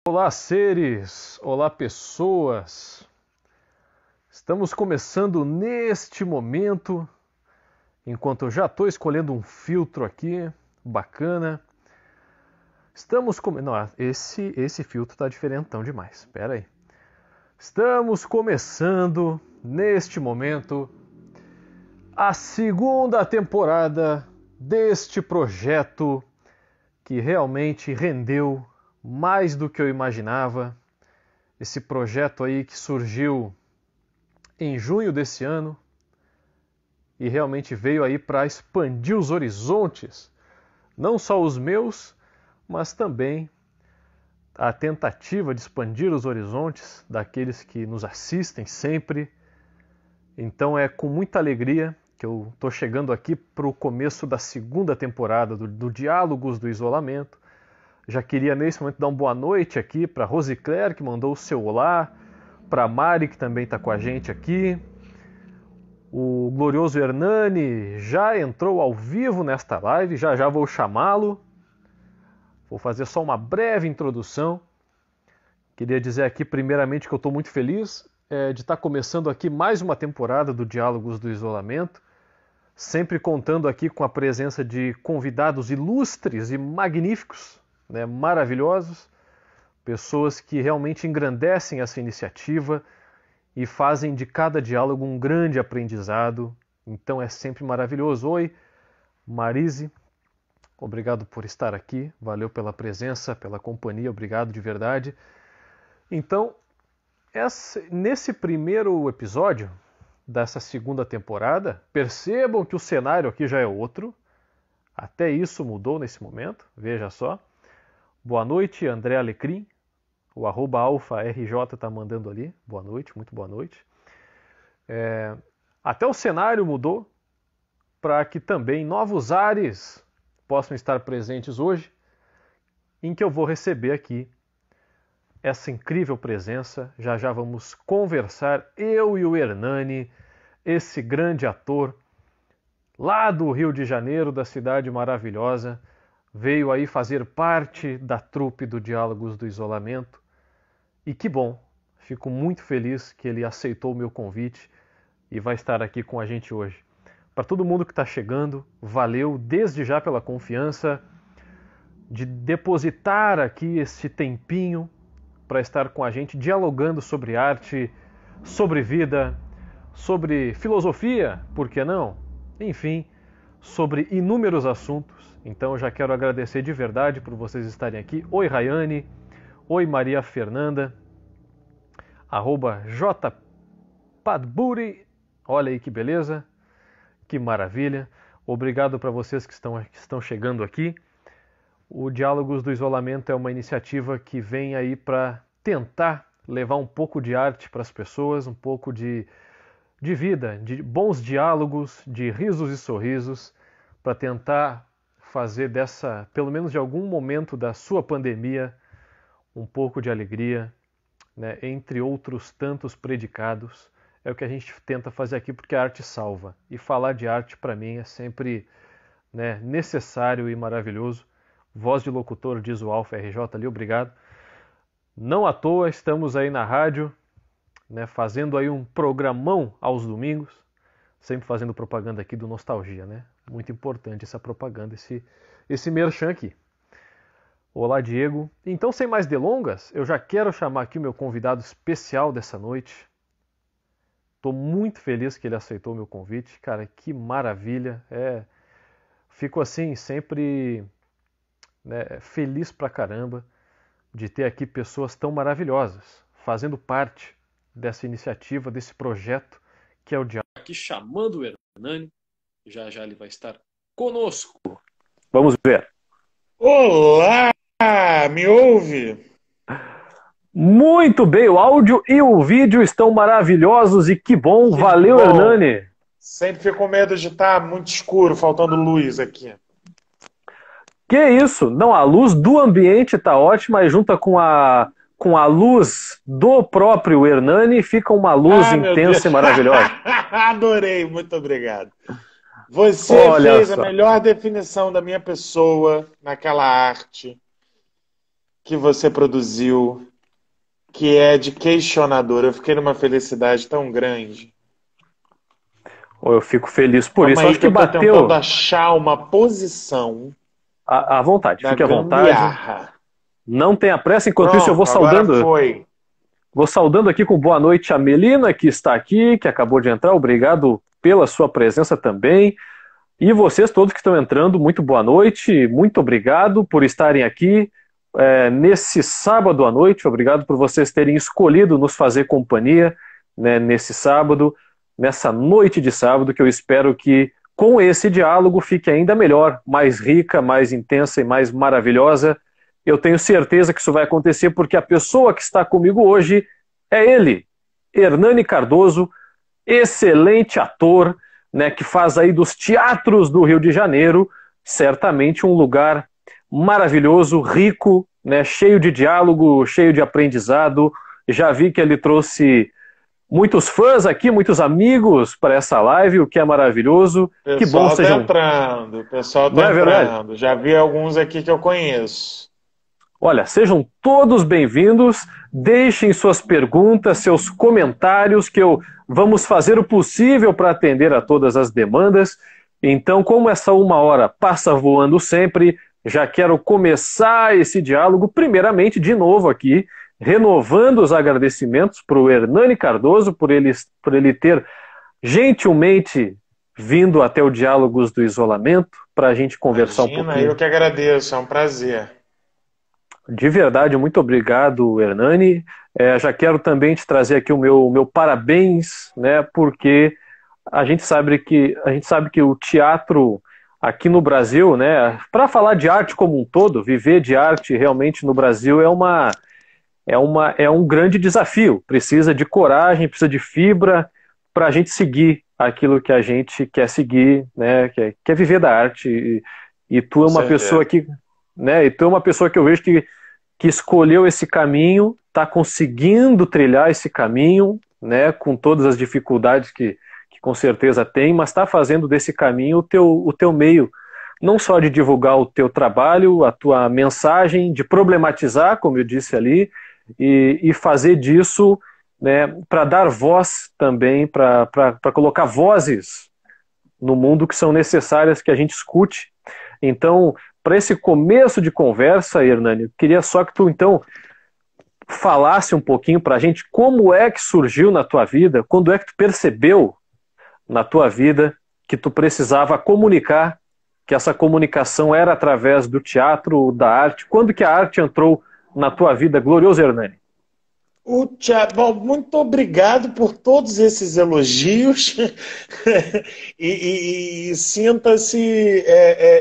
Olá, seres! Olá, pessoas! Estamos começando neste momento, enquanto eu já estou escolhendo um filtro aqui, bacana. Estamos começando... Não, esse filtro está diferentão demais, espera aí. Estamos começando, neste momento, a segunda temporada deste projeto que realmente rendeu mais do que eu imaginava. Esse projeto aí que surgiu em junho desse ano e realmente veio aí para expandir os horizontes, não só os meus, mas também a tentativa de expandir os horizontes daqueles que nos assistem sempre. Então é com muita alegria que eu estou chegando aqui para o começo da segunda temporada do Diálogos do Isolamento. Já queria nesse momento dar uma boa noite aqui para Rose Claire, que mandou o seu olá, para Mari, que também está com a gente aqui. O glorioso Hernani já entrou ao vivo nesta live, já vou chamá-lo. Vou fazer só uma breve introdução. Queria dizer aqui primeiramente que eu estou muito feliz de estar começando aqui mais uma temporada do Diálogos do Isolamento, sempre contando aqui com a presença de convidados ilustres e magníficos, né, maravilhosos, pessoas que realmente engrandecem essa iniciativa e fazem de cada diálogo um grande aprendizado. Então é sempre maravilhoso. Oi, Marise, obrigado por estar aqui, valeu pela presença, pela companhia, obrigado de verdade. Então, nesse primeiro episódio dessa segunda temporada, percebam que o cenário aqui já é outro, até isso mudou nesse momento, veja só. Boa noite, André Alecrim, o @alfarj está mandando ali, boa noite, muito boa noite. Até o cenário mudou para que também novos ares possam estar presentes hoje, em que eu vou receber aqui essa incrível presença. Já vamos conversar, eu e o Hernani, esse grande ator lá do Rio de Janeiro, da cidade maravilhosa, veio aí fazer parte da trupe do Diálogos do Isolamento. E que bom, fico muito feliz que ele aceitou o meu convite e vai estar aqui com a gente hoje. Para todo mundo que está chegando, valeu desde já pela confiança de depositar aqui esse tempinho para estar com a gente, dialogando sobre arte, sobre vida, sobre filosofia, por que não? Enfim, sobre inúmeros assuntos. Então eu já quero agradecer de verdade por vocês estarem aqui. Oi, Rayane. Oi, Maria Fernanda. @jpadbury. Olha aí que beleza, que maravilha. Obrigado para vocês que estão chegando aqui. O Diálogos do Isolamento é uma iniciativa que vem aí para tentar levar um pouco de arte para as pessoas, um pouco de vida, de bons diálogos, de risos e sorrisos, para tentar fazer dessa, pelo menos de algum momento da sua pandemia, um pouco de alegria, né, entre outros tantos predicados. É o que a gente tenta fazer aqui, porque a arte salva. E falar de arte, para mim, é sempre, né, necessário e maravilhoso. Voz de locutor, diz o AlfaRJ ali, obrigado. Não à toa, estamos aí na rádio, né, fazendo aí um programão aos domingos, sempre fazendo propaganda aqui do Nostalgia, né? Muito importante essa propaganda, esse merchan aqui. Olá, Diego. Então, sem mais delongas, eu já quero chamar aqui o meu convidado especial dessa noite. Estou muito feliz que ele aceitou o meu convite. Cara, que maravilha. Fico assim, sempre, né, feliz pra caramba de ter aqui pessoas tão maravilhosas, fazendo parte dessa iniciativa, desse projeto, que é o Diálogo. Aqui chamando o Hernani, já ele vai estar conosco. Vamos ver. Olá, me ouve? Muito bem, o áudio e o vídeo estão maravilhosos e que bom, Que valeu, bom. Hernani. Sempre fico com medo de estar muito escuro, faltando luz aqui. Que isso? Não, a luz do ambiente tá ótima e junta com a luz do próprio Hernani fica uma luz intensa e maravilhosa. Adorei, muito obrigado. Você Olha fez só. a melhor definição da minha pessoa naquela arte. que você produziu, que é de questionador. Eu fiquei numa felicidade tão grande. Eu fico feliz por Calma isso. Eu aí acho que que eu tô tentando bateu achar uma posição à vontade. da Fique à vontade. gambiarra. Não tenha pressa. Enquanto isso, eu Pronto, agora foi. vou saudando aqui com boa noite a Melina, que está aqui, que acabou de entrar. Obrigado pela sua presença também. E vocês todos que estão entrando, muito boa noite. Muito obrigado por estarem aqui nesse sábado à noite. Obrigado por vocês terem escolhido nos fazer companhia, né, nesse sábado, nessa noite de sábado, que eu espero que com esse diálogo fique ainda melhor, mais rica, mais intensa e mais maravilhosa. Eu tenho certeza que isso vai acontecer porque a pessoa que está comigo hoje é ele, Hernani Cardoso, excelente ator, né, que faz aí dos teatros do Rio de Janeiro, certamente um lugar maravilhoso, rico, né, cheio de diálogo, cheio de aprendizado. Já vi que ele trouxe muitos fãs aqui, muitos amigos para essa live, o que é maravilhoso. O Que bom pessoal tá sejam. entrando, o pessoal Não tá é verdade? entrando. Já vi alguns aqui que eu conheço. Olha, sejam todos bem-vindos. Deixem suas perguntas, seus comentários, que vamos fazer o possível para atender a todas as demandas. Então, como essa uma hora passa voando sempre, já quero começar esse diálogo, primeiramente, de novo aqui, renovando os agradecimentos para o Hernani Cardoso, por ele ter gentilmente vindo até o Diálogos do Isolamento, para a gente conversar um Imagina, pouquinho. eu que agradeço, é um prazer. De verdade, muito obrigado, Hernani. Já quero também te trazer aqui o meu parabéns, né? Porque a gente sabe que o teatro aqui no Brasil, né? Para falar de arte como um todo, viver de arte realmente no Brasil é um grande desafio. Precisa de coragem, precisa de fibra para a gente seguir aquilo que a gente quer seguir, né? Quer viver da arte. E tu é Com uma certeza. pessoa que, né? E tu é uma pessoa que eu vejo que escolheu esse caminho, está conseguindo trilhar esse caminho, né, com todas as dificuldades que com certeza tem, mas está fazendo desse caminho o teu meio, não só de divulgar o teu trabalho, a tua mensagem, de problematizar, como eu disse ali, e fazer disso, né, para dar voz também, para colocar vozes no mundo que são necessárias que a gente escute. Então, para esse começo de conversa, Hernani, eu queria só que tu, então, falasse um pouquinho para a gente como é que surgiu na tua vida, quando é que tu percebeu na tua vida que tu precisava comunicar, que essa comunicação era através do teatro, da arte. Quando que a arte entrou na tua vida, glorioso Hernani? Bom, muito obrigado por todos esses elogios e sinta-se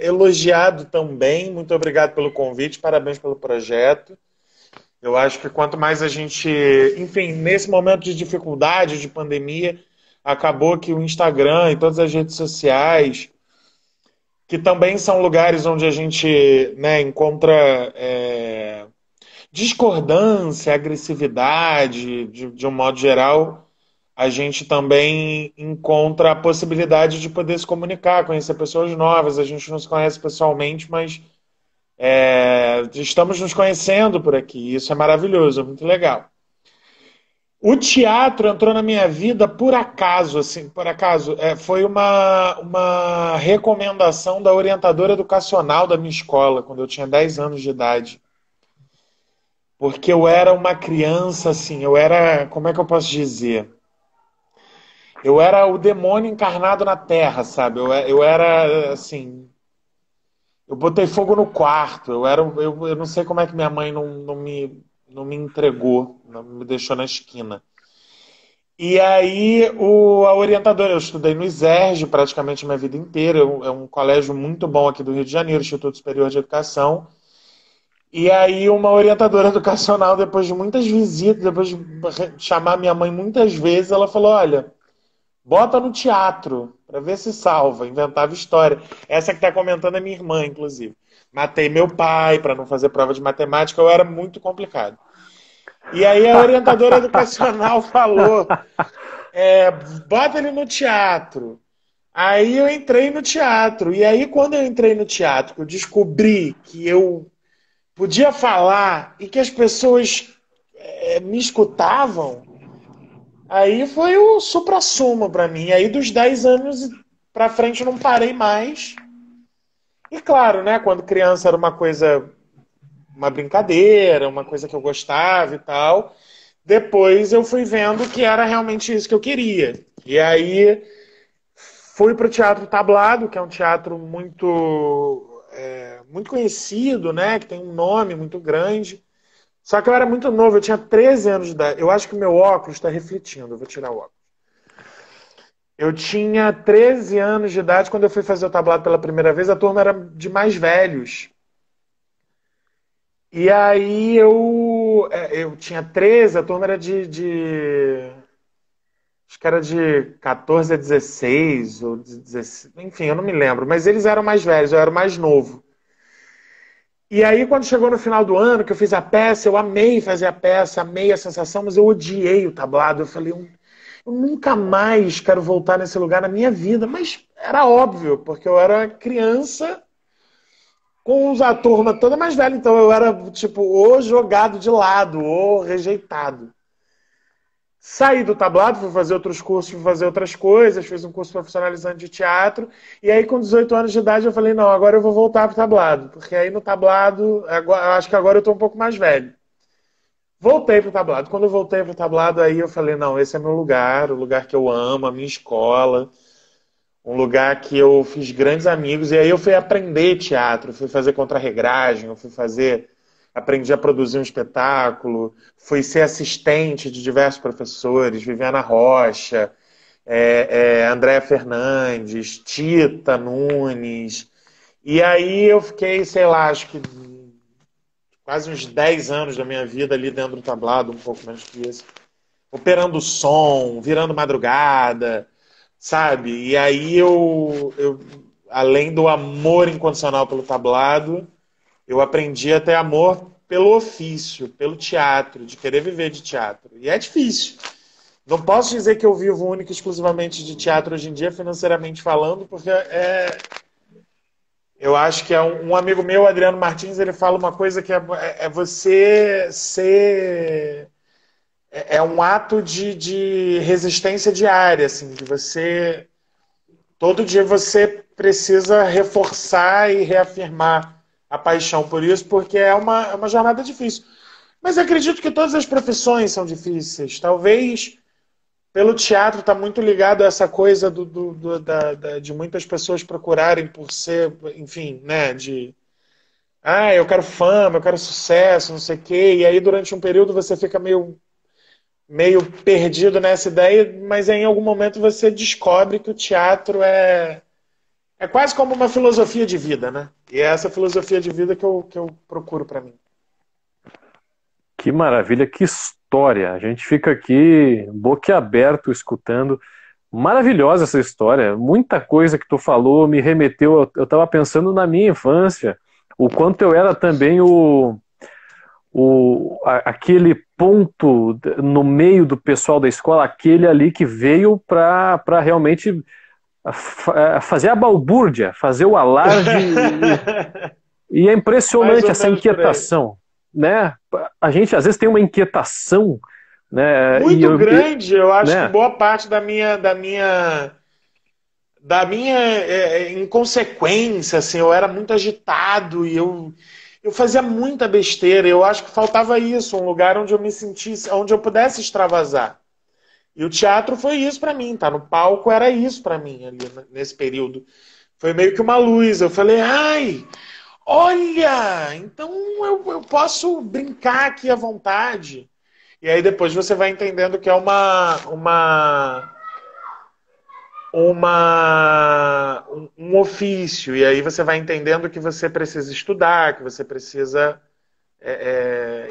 elogiado também. Muito obrigado pelo convite, parabéns pelo projeto. Eu acho que quanto mais a gente, enfim, nesse momento de dificuldade, de pandemia, acabou que o Instagram e todas as redes sociais, que também são lugares onde a gente, né, encontra discordância, agressividade, de um modo geral, a gente também encontra a possibilidade de poder se comunicar, conhecer pessoas novas. A gente não se conhece pessoalmente, mas estamos nos conhecendo por aqui. Isso é maravilhoso, é muito legal. O teatro entrou na minha vida por acaso, assim, por acaso. Foi uma recomendação da orientadora educacional da minha escola, quando eu tinha 10 anos de idade. Porque eu era uma criança, assim, como é que eu posso dizer? Eu era o demônio encarnado na Terra, sabe? Eu era, assim, eu botei fogo no quarto. Eu não sei como é que minha mãe não me entregou, não me deixou na esquina. E aí, a orientadora, eu estudei no ISERJ praticamente a minha vida inteira. É um colégio muito bom aqui do Rio de Janeiro, Instituto Superior de Educação. E aí, uma orientadora educacional, depois de muitas visitas, depois de chamar minha mãe muitas vezes, ela falou: olha, bota no teatro, para ver se salva. Inventava história. Essa que está comentando é minha irmã, inclusive. Matei meu pai para não fazer prova de matemática, eu era muito complicado. E aí a orientadora educacional falou: bota ele no teatro. Aí eu entrei no teatro. E aí, quando eu entrei no teatro, eu descobri que eu podia falar e que as pessoas me escutavam, aí foi o suprassumo para mim. Aí dos 10 anos para frente eu não parei mais. E claro, né, quando criança era uma coisa, uma brincadeira, uma coisa que eu gostava e tal. Depois eu fui vendo que era realmente isso que eu queria. E aí fui para o Teatro Tablado, que é um teatro muito conhecido, né, que tem um nome muito grande. Só que eu era muito novo, eu tinha 13 anos de idade. Eu acho que o meu óculos está refletindo, eu vou tirar o óculos. Eu tinha 13 anos de idade quando eu fui fazer o tablado pela primeira vez, a turma era de mais velhos. E aí eu tinha 13, a turma era acho que era de 14 a 16, ou 16, enfim, eu não me lembro. Mas eles eram mais velhos, eu era o mais novo. E aí, quando chegou no final do ano, que eu fiz a peça, eu amei fazer a peça, amei a sensação, mas eu odiei o tablado. Eu falei, eu nunca mais quero voltar nesse lugar na minha vida. Mas era óbvio, porque eu era criança com a turma toda mais velha. Então eu era, tipo, ou jogado de lado, ou rejeitado. Saí do tablado, fui fazer outros cursos, fui fazer outras coisas, fiz um curso profissionalizante de teatro, e aí com 18 anos de idade eu falei, não, agora eu vou voltar pro tablado, porque aí no tablado, agora, eu acho que agora eu tô um pouco mais velho. Voltei pro tablado. Quando eu voltei pro tablado, aí eu falei, não, esse é meu lugar, o lugar que eu amo, a minha escola, um lugar que eu fiz grandes amigos, e aí eu fui aprender teatro, fui fazer contra-regragem, eu fui fazer, aprendi a produzir um espetáculo, fui ser assistente de diversos professores, Viviana Rocha, Andréa Fernandes, Tita Nunes, e aí eu fiquei, sei lá, acho que quase uns 10 anos da minha vida ali dentro do tablado, um pouco menos que isso, operando som, virando madrugada, sabe? E aí além do amor incondicional pelo tablado, eu aprendi a ter amor pelo ofício, pelo teatro, de querer viver de teatro. E é difícil. Não posso dizer que eu vivo única e exclusivamente de teatro hoje em dia, financeiramente falando, porque eu acho que um amigo meu, Adriano Martins, ele fala uma coisa que é você ser... É um ato de resistência diária, assim, de você... Todo dia você precisa reforçar e reafirmar a paixão por isso, porque é uma jornada difícil. Mas acredito que todas as profissões são difíceis. Talvez pelo teatro está muito ligado a essa coisa de muitas pessoas procurarem por ser, enfim, né, eu quero fama, eu quero sucesso, não sei o quê. E aí durante um período você fica meio perdido nessa ideia, mas em algum momento você descobre que o teatro é quase como uma filosofia de vida, né? E é essa filosofia de vida que eu procuro para mim. Que maravilha, que história. A gente fica aqui boquiaberto escutando. Maravilhosa essa história. Muita coisa que tu falou me remeteu. Eu estava pensando na minha infância, o quanto eu era também aquele ponto no meio do pessoal da escola, aquele ali que veio para realmente fazer a balbúrdia, fazer o alarde. E é impressionante essa inquietação, né? A gente às vezes tem uma inquietação, né? Muito grande. Eu acho né? que boa parte da minha inconsequência, assim, eu era muito agitado e eu fazia muita besteira. Eu acho que faltava isso, um lugar onde eu me sentisse, onde eu pudesse extravasar. E o teatro foi isso pra mim, tá? No palco era isso pra mim ali nesse período. Foi meio que uma luz. Eu falei, ai, olha, então eu posso brincar aqui à vontade. E aí depois você vai entendendo que é um ofício. E aí você vai entendendo que você precisa estudar, que você precisa,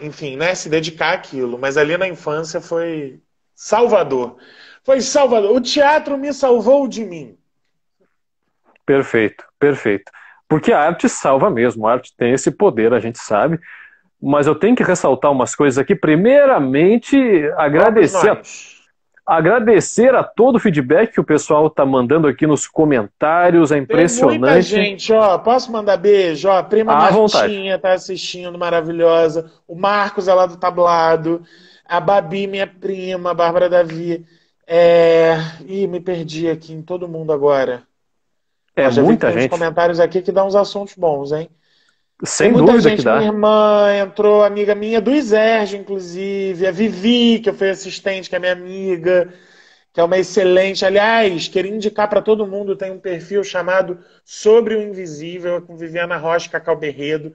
enfim, né, se dedicar àquilo. Mas ali na infância foi salvador. Foi salvador. O teatro me salvou de mim. Perfeito, perfeito. Porque a arte salva mesmo, a arte tem esse poder, a gente sabe. Mas eu tenho que ressaltar umas coisas aqui. Primeiramente, agradecer a todo o feedback que o pessoal tá mandando aqui nos comentários, é Tem muita impressionante. gente, ó. Posso mandar beijo? Ó, a prima À vontade. Martinha tá assistindo, maravilhosa. O Marcos é lá do tablado. A Babi, minha prima, a Bárbara Davi. Ih, me perdi aqui em todo mundo agora. É Ó, já vi que muita tem uns gente, comentários aqui que dão uns assuntos bons, hein? Tem sem muita dúvida que gente, minha dá. irmã entrou, amiga minha do Iserge, inclusive, a Vivi, que eu fui assistente, que é minha amiga, que é uma excelente. Aliás, queria indicar para todo mundo, tem um perfil chamado Sobre o Invisível, com Viviana Rocha e Cacau Berredo.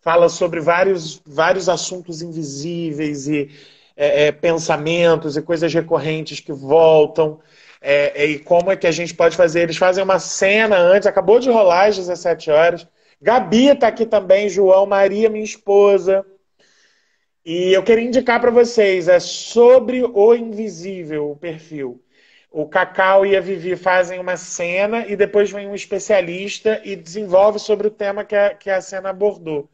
Fala sobre vários assuntos invisíveis e pensamentos e coisas recorrentes que voltam. E como é que a gente pode fazer. Eles fazem uma cena antes, acabou de rolar às 17 horas. Gabi está aqui também, João, Maria, minha esposa. E eu queria indicar para vocês, é Sobre o Invisível, o perfil. O Cacau e a Vivi fazem uma cena e depois vem um especialista e desenvolve sobre o tema que a cena abordou.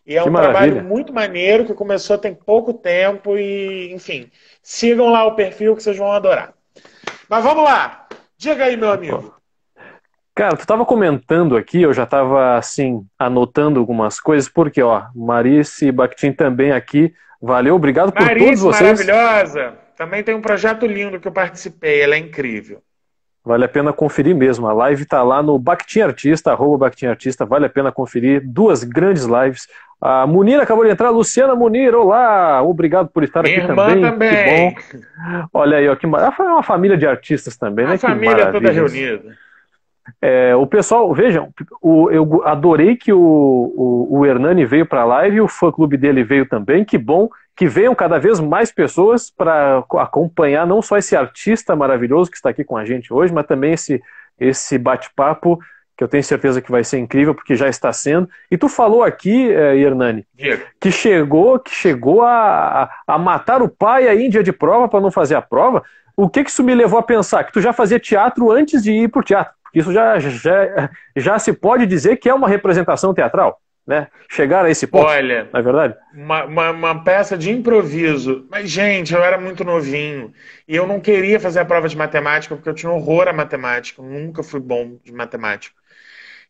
E é Que um trabalho maravilha. muito maneiro, que começou tem pouco tempo e, enfim, sigam lá o perfil que vocês vão adorar. Mas vamos lá. Diga aí, meu amigo. Cara, tu tava comentando aqui, eu já tava assim, anotando algumas coisas, porque, ó, Marice Bakhtin também aqui. Valeu, obrigado por todos Marice, vocês. maravilhosa. Também tem um projeto lindo que eu participei, ela é incrível. Vale a pena conferir mesmo. A live tá lá no Bakhtin Artista, @Bakhtin Artista, vale a pena conferir. Duas grandes lives. A Munir acabou de entrar, Luciana Munir, olá! Obrigado por estar Minha aqui irmã também, que bom. também. Olha aí, ó, foi uma família de artistas também, A né? Que família toda maravilha isso. reunida. O pessoal, vejam, eu adorei que o Hernani veio para a live e o fã-clube dele veio também. Que bom que venham cada vez mais pessoas para acompanhar não só esse artista maravilhoso que está aqui com a gente hoje, mas também esse bate-papo que eu tenho certeza que vai ser incrível, porque já está sendo. E tu falou aqui, Hernani, Diga. que chegou a matar o pai aí em dia de prova para não fazer a prova. O que isso me levou a pensar? Que tu já fazia teatro antes de ir para o teatro. Isso já se pode dizer que é uma representação teatral, né? Chegar a esse ponto, Olha, não é verdade? uma peça de improviso. Mas, gente, eu era muito novinho. E eu não queria fazer a prova de matemática, porque eu tinha horror à matemática. Eu nunca fui bom de matemática.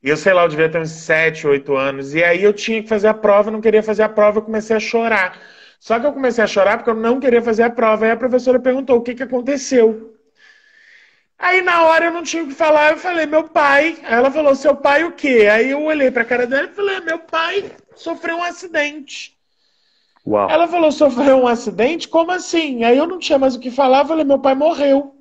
E eu sei lá, eu devia ter uns 7, 8 anos. E aí eu tinha que fazer a prova, eu não queria fazer a prova, eu comecei a chorar. Só que eu comecei a chorar porque eu não queria fazer a prova. Aí a professora perguntou o que aconteceu. Aí na hora eu não tinha o que falar, eu falei, meu pai. Aí ela falou, seu pai o quê? Aí eu olhei pra cara dela e falei, meu pai sofreu um acidente. Uau. Ela falou, sofreu um acidente? Como assim? Aí eu não tinha mais o que falar, eu falei, meu pai morreu.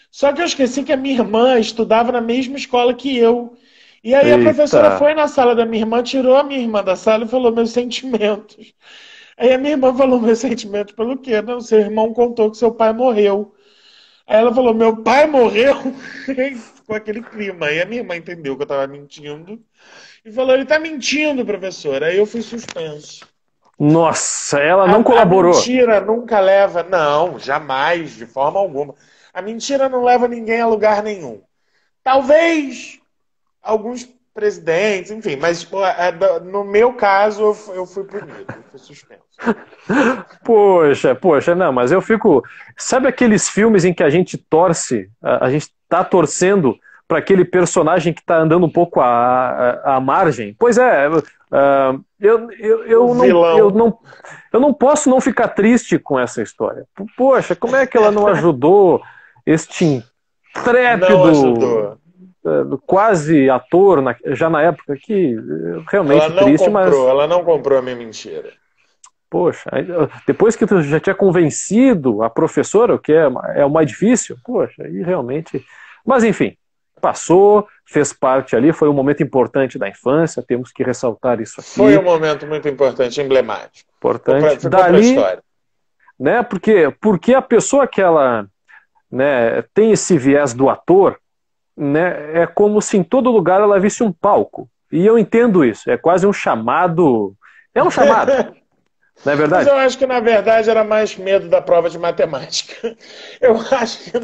Só que eu esqueci que a minha irmã estudava na mesma escola que eu. E aí a professora Eita. foi na sala da minha irmã, tirou a minha irmã da sala e falou meus sentimentos. Aí a minha irmã falou meus sentimentos pelo quê? Não, seu irmão contou que seu pai morreu. Aí ela falou, meu pai morreu? E ficou aquele clima. Aí a minha irmã entendeu que eu estava mentindo. E falou, ele está mentindo, professor. Aí eu fui suspenso. Nossa, ela A, não a colaborou. mentira nunca leva... Não, jamais, de forma alguma. A mentira não leva ninguém a lugar nenhum. Talvez alguns presidentes, enfim, mas no meu caso eu fui punido, eu fui suspenso. Poxa, não, mas eu fico. Sabe aqueles filmes em que a gente torce, a gente tá torcendo para aquele personagem que tá andando um pouco à margem? Pois é, O vilão. eu não posso não ficar triste com essa história. Poxa, como é que ela não ajudou este Não intrépido, ajudou. quase ator, já na época, que realmente triste, mas. Ela não comprou a minha mentira. Poxa, depois que tu já tinha convencido a professora, o que é o mais difícil, poxa, aí realmente. Mas enfim, passou, fez parte ali, foi um momento importante da infância, temos que ressaltar isso Foi um aqui. momento muito importante, emblemático. Importante. Ficou pra Dali, história. né, porque a pessoa que ela, né, tem esse viés do ator, né, é como se em todo lugar ela visse um palco. E eu entendo isso, é quase um chamado. É um chamado. Não é Mas verdade? eu acho que, na verdade, era mais medo da prova de matemática. Eu acho que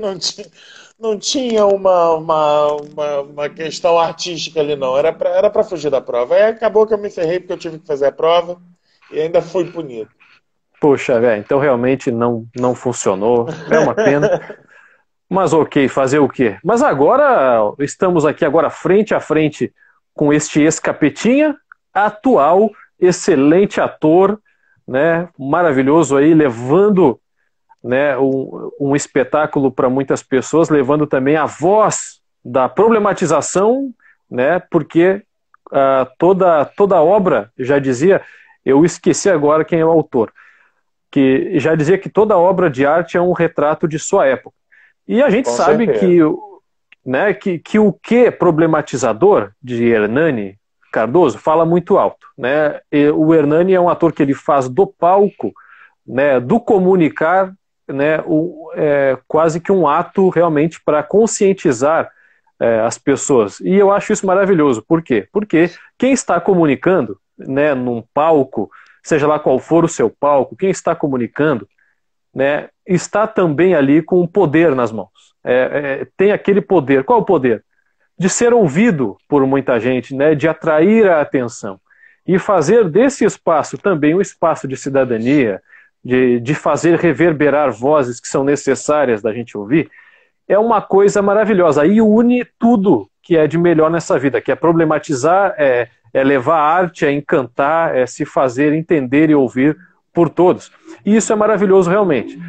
não tinha uma questão artística ali, não. Era pra fugir da prova. Aí acabou que eu me ferrei porque eu tive que fazer a prova e ainda fui punido. Poxa, velho, então realmente não funcionou. É uma pena. Mas ok, fazer o quê? Mas agora estamos aqui agora frente a frente com este ex-capetinha, atual, excelente ator, né? Maravilhoso aí, levando, né, um espetáculo para muitas pessoas, levando também a voz da problematização, né? Porque toda obra, já dizia, eu esqueci agora quem é o autor, que já dizia que toda obra de arte é um retrato de sua época. E a gente Com sabe certeza. né, que o que problematizador de Hernani Cardoso fala muito alto. Né? E o Hernani é um ator que ele faz do palco, né, do comunicar, né, quase que um ato realmente para conscientizar as pessoas. E eu acho isso maravilhoso. Por quê? Porque quem está comunicando, né, num palco, seja lá qual for o seu palco, quem está comunicando, né, está também ali com o poder nas mãos. Tem aquele poder. Qual é o poder? De ser ouvido por muita gente, né, de atrair a atenção. E fazer desse espaço também um espaço de cidadania, de fazer reverberar vozes que são necessárias da gente ouvir, é uma coisa maravilhosa. Aí une tudo que é de melhor nessa vida, que é problematizar, levar a arte a encantar, se fazer entender e ouvir por todos. E isso é maravilhoso realmente.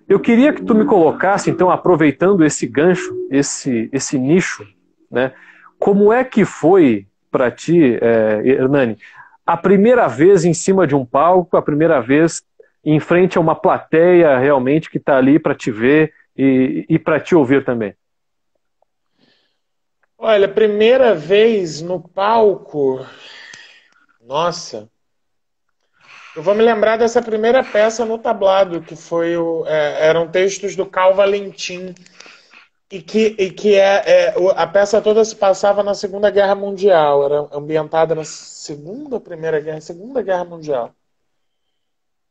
Eu queria que tu me colocasse, então, aproveitando esse gancho, esse nicho, né? Como é que foi para ti, Hernani, a primeira vez em cima de um palco, a primeira vez em frente a uma plateia realmente que está ali para te ver e para te ouvir também? Olha, primeira vez no palco, nossa, eu vou me lembrar dessa primeira peça no tablado, que foi eram textos do Cal Valentim, a peça toda se passava na Segunda Guerra Mundial, era ambientada na Segunda ou Primeira Guerra? Segunda Guerra Mundial.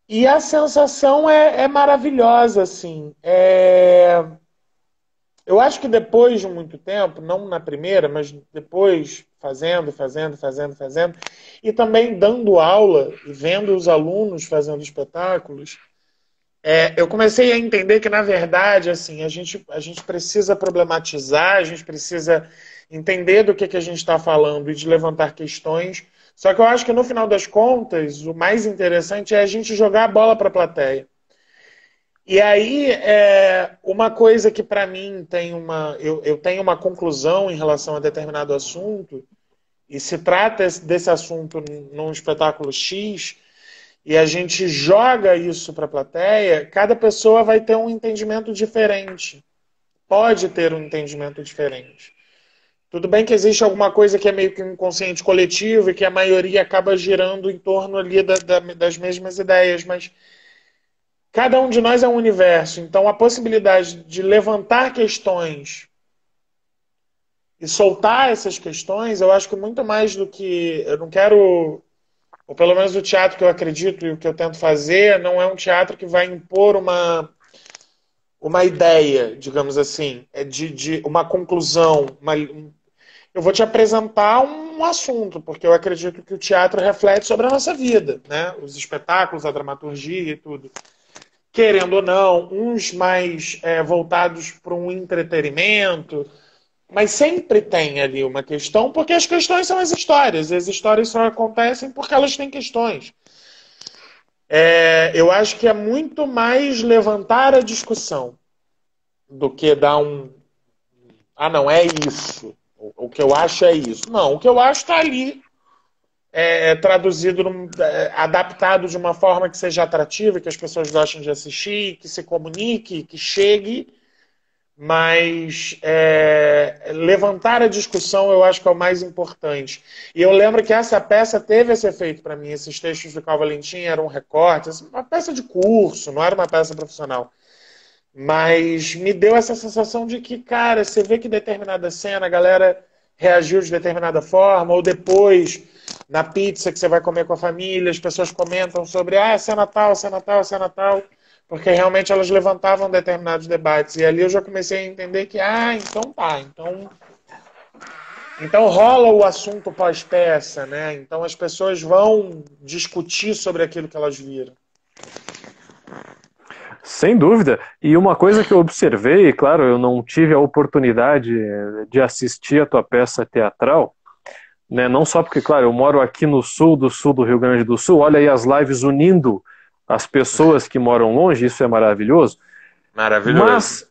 E a sensação é maravilhosa, assim. Eu acho que depois de muito tempo, não na primeira, mas depois, fazendo, e também dando aula e vendo os alunos fazendo espetáculos, eu comecei a entender que, na verdade, assim, a gente precisa problematizar, a gente precisa entender do que a gente está falando e de levantar questões. Só que eu acho que, no final das contas, o mais interessante é a gente jogar a bola para a plateia. E aí, uma coisa que para mim eu tenho uma conclusão em relação a determinado assunto, e se trata desse assunto num espetáculo X, e a gente joga isso para a plateia, cada pessoa vai ter um entendimento diferente. Pode ter um entendimento diferente. Tudo bem que existe alguma coisa que é meio que um inconsciente coletivo e que a maioria acaba girando em torno ali das mesmas ideias, mas cada um de nós é um universo, então a possibilidade de levantar questões e soltar essas questões, eu acho que muito mais do que... Eu não quero... Ou pelo menos o teatro que eu acredito e o que eu tento fazer não é um teatro que vai impor uma ideia, digamos assim, de uma conclusão. Eu vou te apresentar um assunto, porque eu acredito que o teatro reflete sobre a nossa vida, né? Os espetáculos, a dramaturgia e tudo. Querendo ou não, uns mais voltados para um entretenimento, mas sempre tem ali uma questão, porque as questões são as histórias, e as histórias só acontecem porque elas têm questões. Eu acho que é muito mais levantar a discussão do que dar um... Ah, não, é isso. O que eu acho é isso. Não, o que eu acho está ali, traduzido, adaptado de uma forma que seja atrativa, que as pessoas gostem de assistir, que se comunique, que chegue, mas levantar a discussão eu acho que é o mais importante. E eu lembro que essa peça teve esse efeito para mim, esses textos do Cal Valentim eram recortes, uma peça de curso, não era uma peça profissional. Mas me deu essa sensação de que, cara, você vê que determinada cena a galera reagiu de determinada forma, ou depois, na pizza que você vai comer com a família, as pessoas comentam sobre cena tal, cena tal, cena tal, porque realmente elas levantavam determinados debates. E ali eu já comecei a entender que, então tá, então rola o assunto pós-peça, né? Então as pessoas vão discutir sobre aquilo que elas viram. Sem dúvida. E uma coisa que eu observei, claro, eu não tive a oportunidade de assistir a tua peça teatral, né? Não só porque, claro, eu moro aqui no sul do Rio Grande do Sul, olha aí as lives unindo as pessoas que moram longe, isso é maravilhoso. Maravilhoso. Mas,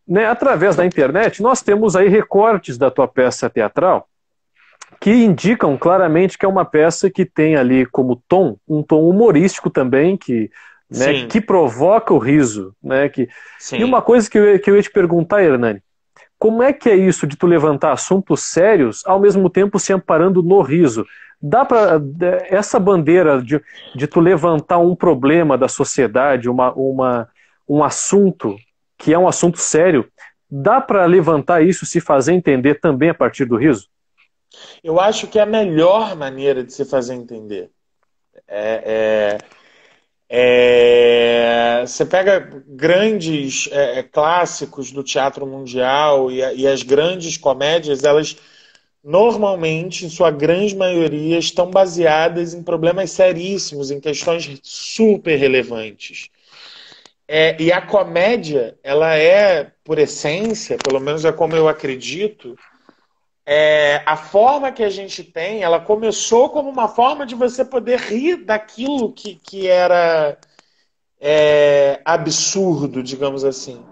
né, através da internet, nós temos aí recortes da tua peça teatral que indicam claramente que é uma peça que tem ali como tom, um tom humorístico também, né, Sim, que provoca o riso. Né, E uma sim. coisa que eu ia te perguntar, Hernani, como é que é isso de tu levantar assuntos sérios, ao mesmo tempo se amparando no riso? Dá para essa bandeira de tu levantar um problema da sociedade, um assunto que é um assunto sério, dá para levantar isso, se fazer entender também a partir do riso? Eu acho que é a melhor maneira de se fazer entender. É, você pega grandes clássicos do teatro mundial e as grandes comédias, elas normalmente, em sua grande maioria, estão baseadas em problemas seríssimos, em questões super relevantes. E a comédia, ela é, por essência, pelo menos é como eu acredito, a forma que a gente tem, ela começou como uma forma de você poder rir daquilo que era absurdo, digamos assim.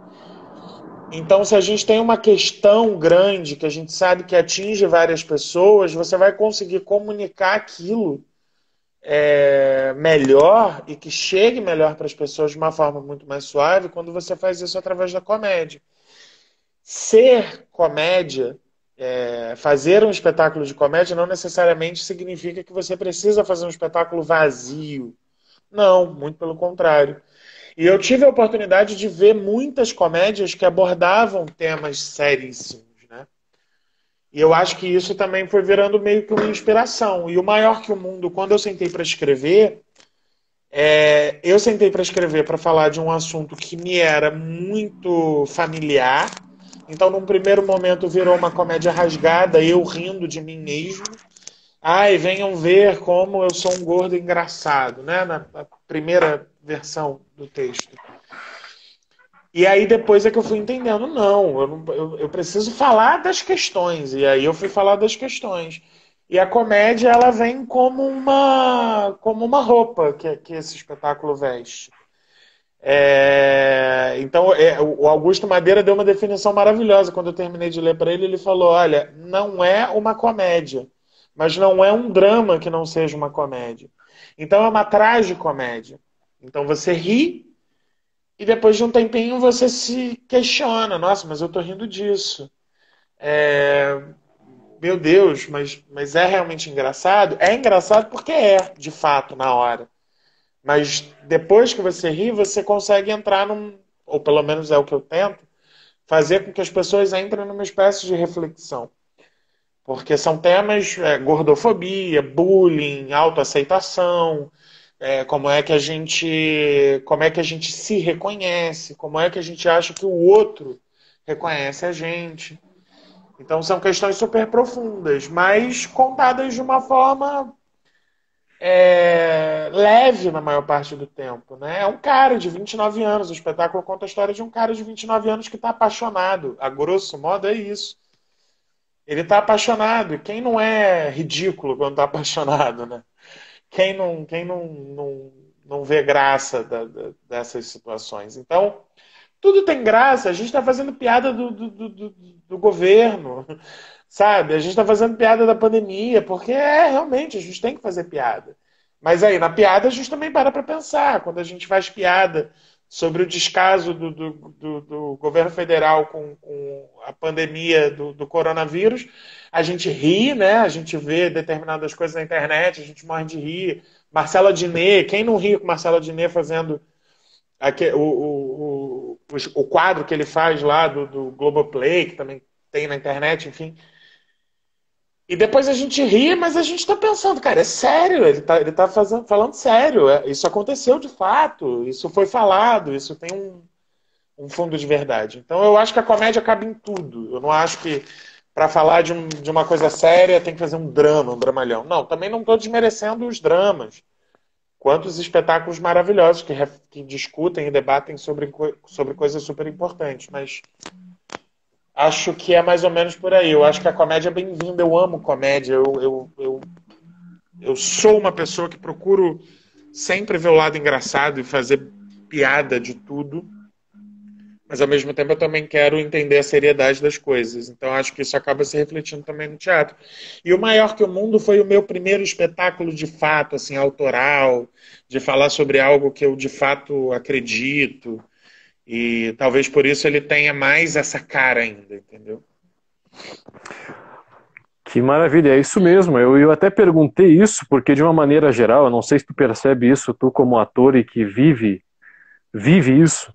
Então, se a gente tem uma questão grande que a gente sabe que atinge várias pessoas, você vai conseguir comunicar aquilo melhor e que chegue melhor para as pessoas de uma forma muito mais suave quando você faz isso através da comédia. Ser comédia, fazer um espetáculo de comédia não necessariamente significa que você precisa fazer um espetáculo vazio. Não, muito pelo contrário. E eu tive a oportunidade de ver muitas comédias que abordavam temas seríssimos, né? E eu acho que isso também foi virando meio que uma inspiração. E o Maior que o Mundo, quando eu sentei para escrever, eu sentei para escrever para falar de um assunto que me era muito familiar. Então, num primeiro momento, virou uma comédia rasgada, eu rindo de mim mesmo. Ai, venham ver como eu sou um gordo engraçado, né? Na primeira versão do texto. E aí depois é que eu fui entendendo, não, eu preciso falar das questões. E aí eu fui falar das questões. E a comédia, ela vem como uma roupa que esse espetáculo veste. Então, o Augusto Madeira deu uma definição maravilhosa. Quando eu terminei de ler para ele, ele falou: olha, não é uma comédia, mas não é um drama que não seja uma comédia. Então, é uma tragicomédia. Então, você ri e depois de um tempinho você se questiona: nossa, mas eu tô rindo disso. Meu Deus, mas é realmente engraçado? É engraçado porque de fato, na hora. Mas depois que você ri, você consegue entrar ou pelo menos é o que eu tento, fazer com que as pessoas entrem numa espécie de reflexão. Porque são temas, gordofobia, bullying, autoaceitação, como é que a gente se reconhece, como é que a gente acha que o outro reconhece a gente. Então são questões super profundas, mas contadas de uma forma leve na maior parte do tempo. Né? É um cara de 29 anos, o espetáculo conta a história de um cara de 29 anos que está apaixonado. A grosso modo é isso. Ele está apaixonado. E quem não é ridículo quando está apaixonado, né? Quem não vê graça dessas situações? Então, tudo tem graça. A gente está fazendo piada do governo, sabe? A gente está fazendo piada da pandemia, porque realmente a gente tem que fazer piada. Mas aí, na piada, a gente também para pensar. Quando a gente faz piada sobre o descaso do governo federal com a pandemia do coronavírus, a gente ri, né? A gente vê determinadas coisas na internet, a gente morre de rir. Marcela Diné, quem não ri com Marcela Diné fazendo o quadro que ele faz lá do Globoplay, que também tem na internet, enfim. E depois a gente ri, mas a gente está pensando, cara, é sério, ele tá falando sério, isso aconteceu de fato, isso foi falado, isso tem um fundo de verdade. Então eu acho que a comédia cabe em tudo. Eu não acho que para falar de uma coisa séria tem que fazer um drama, um dramalhão. Não, também não estou desmerecendo os dramas. quantos espetáculos maravilhosos que discutem e debatem sobre coisas super importantes. Mas acho que é mais ou menos por aí. Eu acho que a comédia é bem-vinda. Eu amo comédia. Eu sou uma pessoa que procuro sempre ver o lado engraçado e fazer piada de tudo. Mas, ao mesmo tempo, eu também quero entender a seriedade das coisas. Então, acho que isso acaba se refletindo também no teatro. E o Maior que o Mundo foi o meu primeiro espetáculo de fato, assim, autoral, de falar sobre algo que eu de fato acredito. E talvez por isso ele tenha mais essa cara ainda, entendeu? Que maravilha, é isso mesmo. Eu até perguntei isso porque, de uma maneira geral, eu não sei se tu percebe isso, tu como ator e que vive isso,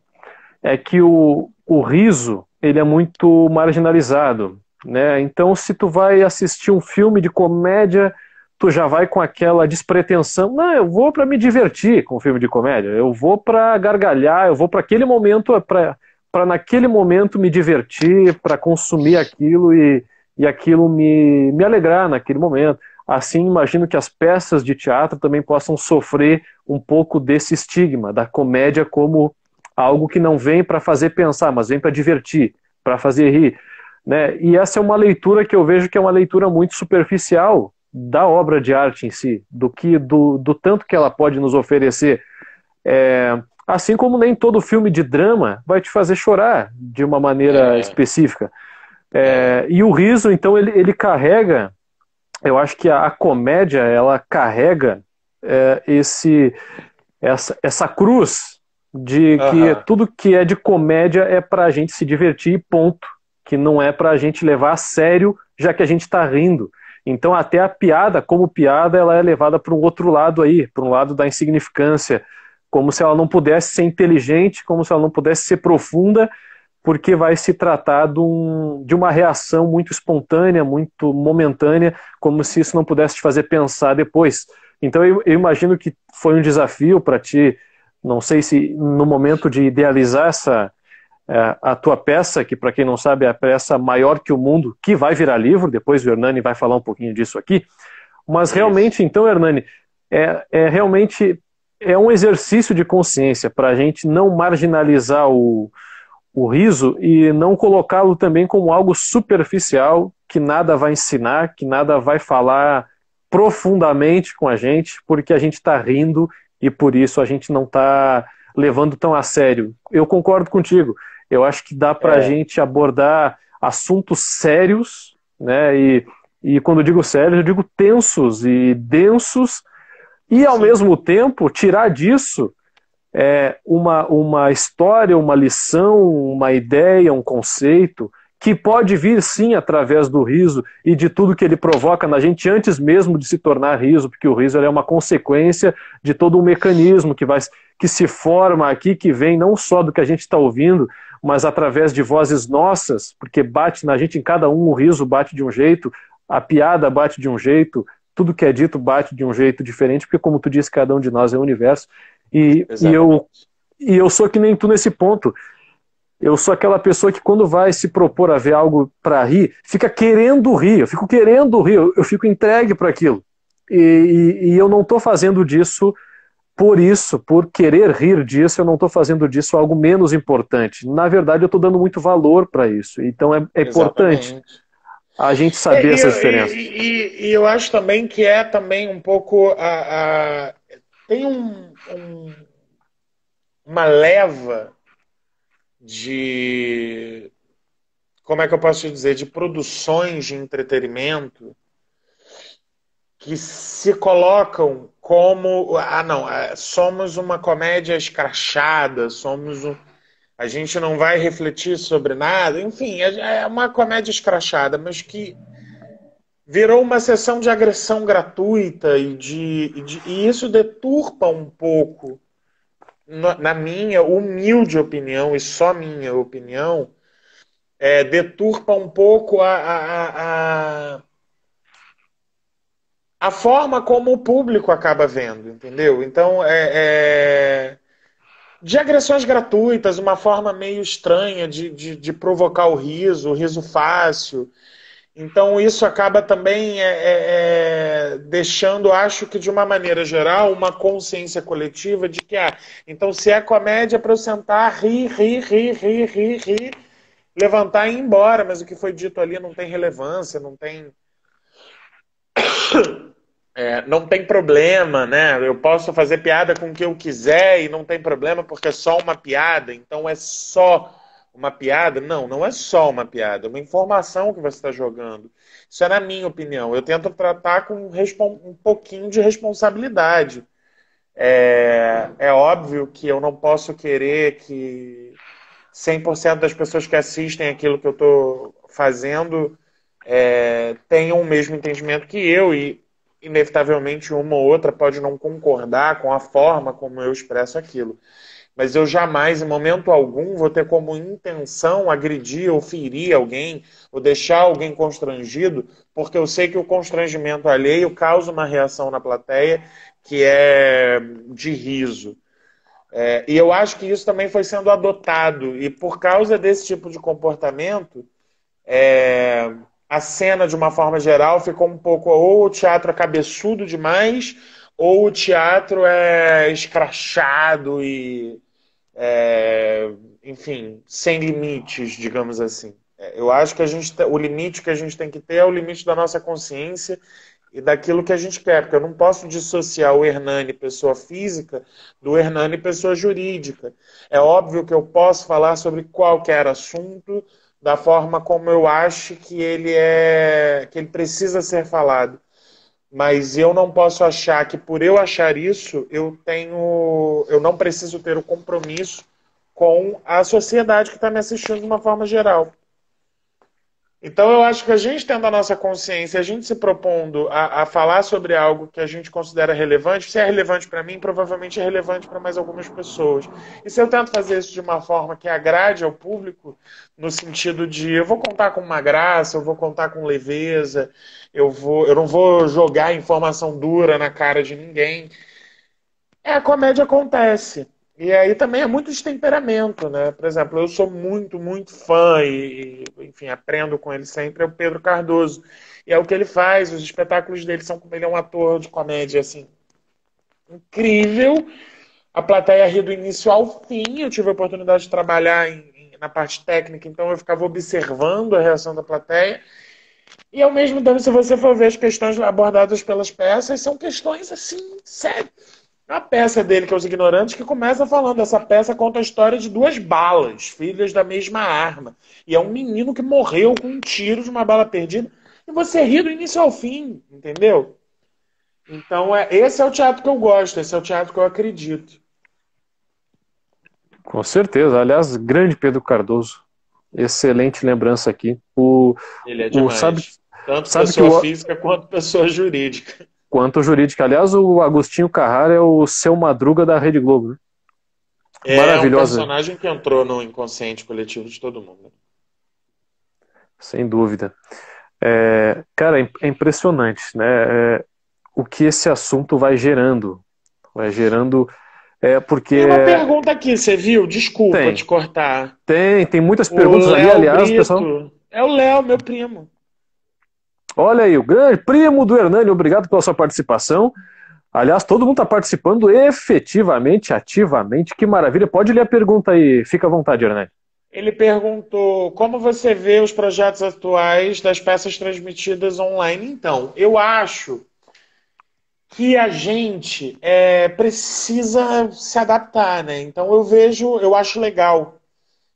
é que o riso ele é muito marginalizado, né? Então, se tu vai assistir um filme de comédia, tu já vai com aquela despretensão. Não, eu vou para me divertir com o filme de comédia. Eu vou para gargalhar. Eu vou para aquele momento, para naquele momento me divertir, para consumir aquilo e aquilo me alegrar naquele momento. Assim, imagino que as peças de teatro também possam sofrer um pouco desse estigma da comédia como algo que não vem para fazer pensar, mas vem para divertir, para fazer rir, né? E essa é uma leitura que eu vejo que é uma leitura muito superficial da obra de arte em si, do tanto que ela pode nos oferecer. Assim como nem todo filme de drama vai te fazer chorar de uma maneira É, específica. E o riso, então, ele carrega, eu acho que a comédia, ela carrega essa cruz de que aham, tudo que é de comédia é pra gente se divertir, ponto. Que não é pra gente levar a sério, já que a gente tá rindo. Então, até a piada, como piada, ela é levada para um outro lado aí, para um lado da insignificância, como se ela não pudesse ser inteligente, como se ela não pudesse ser profunda, porque vai se tratar de uma reação muito espontânea, muito momentânea, como se isso não pudesse te fazer pensar depois. Então eu imagino que foi um desafio para ti, não sei se no momento de idealizar a tua peça, que para quem não sabe é a peça Maior que o Mundo, que vai virar livro, depois o Hernani vai falar um pouquinho disso aqui, mas isso. realmente, então, Hernani, realmente é um exercício de consciência para a gente não marginalizar o riso e não colocá-lo também como algo superficial, que nada vai ensinar, que nada vai falar profundamente com a gente, porque a gente está rindo e por isso a gente não está levando tão a sério. Eu concordo contigo. Eu acho que dá para a É, gente abordar assuntos sérios, né? E quando eu digo sérios, eu digo tensos e densos, e ao sim, mesmo tempo tirar disso uma história, uma lição, uma ideia, um conceito que pode vir sim através do riso e de tudo que ele provoca na gente antes mesmo de se tornar riso, porque o riso é uma consequência de todo um mecanismo que se forma aqui, que vem não só do que a gente está ouvindo, mas através de vozes nossas, porque bate na gente em cada um, o riso bate de um jeito, a piada bate de um jeito, tudo que é dito bate de um jeito diferente, porque como tu disse, cada um de nós é um universo. E, e, eu, exatamente. e eu sou que nem tu nesse ponto. Eu sou aquela pessoa que quando vai se propor a ver algo para rir, fica querendo rir, eu fico querendo rir, eu fico entregue para aquilo. E eu não estou fazendo disso por isso, por querer rir disso, eu não estou fazendo disso algo menos importante. Na verdade, eu estou dando muito valor para isso. Então é importante Exatamente. a gente saber E, essa eu- diferença. e eu acho também que é também um pouco tem uma leva de, como é que eu posso te dizer, de produções de entretenimento que se colocam como, não, somos uma comédia escrachada, a gente não vai refletir sobre nada, enfim, é uma comédia escrachada, mas que virou uma sessão de agressão gratuita e isso deturpa um pouco, na minha humilde opinião, e só minha opinião, deturpa um pouco a forma como o público acaba vendo, entendeu? Então, de agressões gratuitas, uma forma meio estranha de provocar o riso fácil. Então isso acaba também deixando, acho que de uma maneira geral, uma consciência coletiva de que, então se é comédia para eu sentar, rir, rir, rir, rir, rir, rir, levantar e ir embora, mas o que foi dito ali não tem relevância, não tem problema, né? Eu posso fazer piada com o que eu quiser e não tem problema porque é só uma piada, então é só uma piada? Não, não é só uma piada, é uma informação que você está jogando. Isso é na minha opinião. Eu tento tratar com um pouquinho de responsabilidade. É óbvio que eu não posso querer que 100% das pessoas que assistem aquilo que eu estou fazendo tenham o mesmo entendimento que eu e, inevitavelmente, uma ou outra pode não concordar com a forma como eu expresso aquilo. Mas eu jamais, em momento algum, vou ter como intenção agredir ou ferir alguém ou deixar alguém constrangido, porque eu sei que o constrangimento alheio causa uma reação na plateia que é de riso. E eu acho que isso também foi sendo adotado. E por causa desse tipo de comportamento, a cena, de uma forma geral, ficou um pouco ou o teatro é cabeçudo demais, ou o teatro é escrachado e, enfim, sem limites, digamos assim. Eu acho que o limite que a gente tem que ter é o limite da nossa consciência e daquilo que a gente quer, porque eu não posso dissociar o Hernani pessoa física do Hernani pessoa jurídica. É óbvio que eu posso falar sobre qualquer assunto da forma como eu acho que ele precisa ser falado. Mas eu não posso achar que por eu achar isso, eu não preciso ter o compromisso com a sociedade que está me assistindo de uma forma geral. Então eu acho que a gente tendo a nossa consciência, a gente se propondo a falar sobre algo que a gente considera relevante, se é relevante para mim, provavelmente é relevante para mais algumas pessoas. E se eu tento fazer isso de uma forma que agrade ao público, no sentido de eu vou contar com uma graça, eu vou contar com leveza, eu não vou jogar informação dura na cara de ninguém, a comédia acontece. E aí também é muito de temperamento, né? Por exemplo, eu sou muito, muito fã enfim, aprendo com ele sempre, é o Pedro Cardoso. E é o que ele faz, os espetáculos dele são como ele é um ator de comédia, assim, incrível. A plateia ri do início ao fim. Eu tive a oportunidade de trabalhar na parte técnica, então eu ficava observando a reação da plateia. E ao mesmo tempo, se você for ver as questões abordadas pelas peças, são questões assim, sério. A peça dele, que é Os Ignorantes, que começa falando, essa peça conta a história de duas balas, filhas da mesma arma. E é um menino que morreu com um tiro de uma bala perdida. E você ri do início ao fim, entendeu? Então, esse é o teatro que eu gosto, esse é o teatro que eu acredito. Com certeza. Aliás, grande Pedro Cardoso. Excelente lembrança aqui. Ele é Sabe, demais. Tanto sabe que pessoa física quanto pessoa jurídica. quanto jurídica. Aliás, o Agostinho Carrara é o seu Madruga da Rede Globo, né? É um Maravilhosa, personagem que entrou no inconsciente coletivo de todo mundo. sem dúvida. Cara, é impressionante, né? O que esse assunto vai gerando. Vai gerando. Porque. Tem uma pergunta aqui, você viu? Desculpa Tem. te cortar. Tem muitas O perguntas ali, Léo aliás, pessoal. Brito. É o Léo, meu primo. Olha aí, o grande primo do Hernani, obrigado pela sua participação. Aliás, todo mundo está participando efetivamente, ativamente. Que maravilha. Pode ler a pergunta aí, fica à vontade, Hernani. Ele perguntou como você vê os projetos atuais das peças transmitidas online. Então, eu acho que a gente precisa se adaptar, né? Então eu acho legal.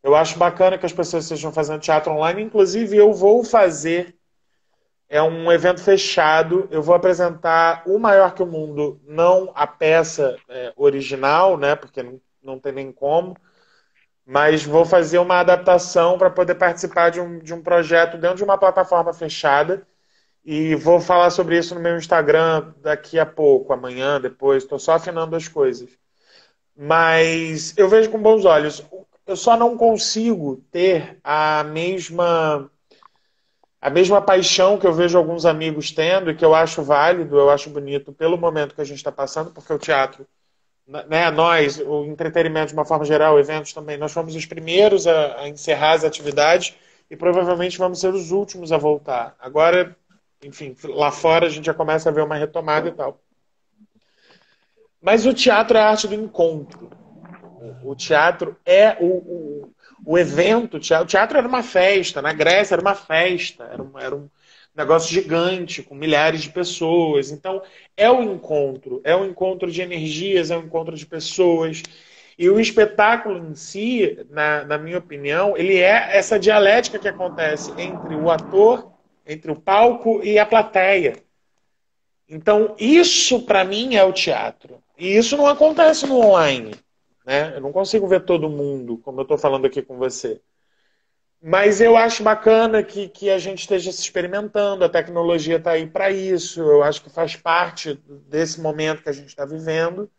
Eu acho bacana que as pessoas estejam fazendo teatro online. Inclusive, eu vou fazer um evento fechado. Eu vou apresentar O Maior que o Mundo, não a peça original, né? Porque não tem nem como. Mas vou fazer uma adaptação para poder participar de um projeto dentro de uma plataforma fechada. E vou falar sobre isso no meu Instagram daqui a pouco, amanhã, depois. Estou só afinando as coisas. Mas eu vejo com bons olhos. Eu só não consigo ter a mesma paixão que eu vejo alguns amigos tendo e que eu acho válido, eu acho bonito pelo momento que a gente está passando, porque o teatro, né, nós, o entretenimento de uma forma geral, eventos também, nós fomos os primeiros a encerrar as atividades e provavelmente vamos ser os últimos a voltar. Agora, enfim, lá fora a gente já começa a ver uma retomada e tal. Mas o teatro é a arte do encontro. O teatro é o evento. O teatro era uma festa. Na Grécia era uma festa. Era um negócio gigante, com milhares de pessoas. Então, é o encontro. É o encontro de energias, é o encontro de pessoas. E o espetáculo em si, na minha opinião, ele é essa dialética que acontece entre o ator, entre o palco e a plateia. Então, isso para mim é o teatro. E isso não acontece no online, né? Eu não consigo ver todo mundo, como eu estou falando aqui com você. Mas eu acho bacana que a gente esteja se experimentando, a tecnologia está aí para isso, eu acho que faz parte desse momento que a gente está vivendo.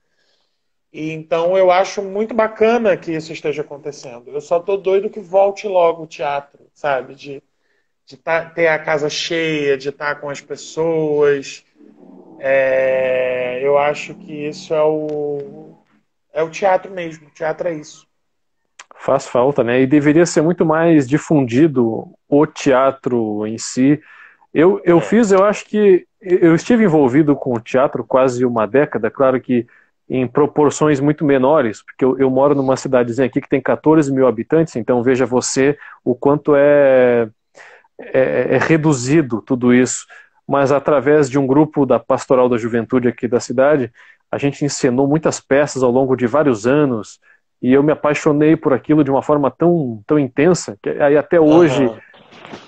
E então eu acho muito bacana que isso esteja acontecendo. Eu só estou doido que volte logo o teatro, sabe? De ter a casa cheia, de estar com as pessoas. Eu acho que isso é o teatro mesmo. O teatro é isso. Faz falta, né? E deveria ser muito mais difundido o teatro em si. Eu acho que eu estive envolvido com o teatro quase uma década, claro que em proporções muito menores, porque eu moro numa cidadezinha aqui que tem 14 mil habitantes, então veja você o quanto é reduzido tudo isso. Mas através de um grupo da Pastoral da Juventude aqui da cidade, a gente encenou muitas peças ao longo de vários anos, e eu me apaixonei por aquilo de uma forma tão intensa, que aí até hoje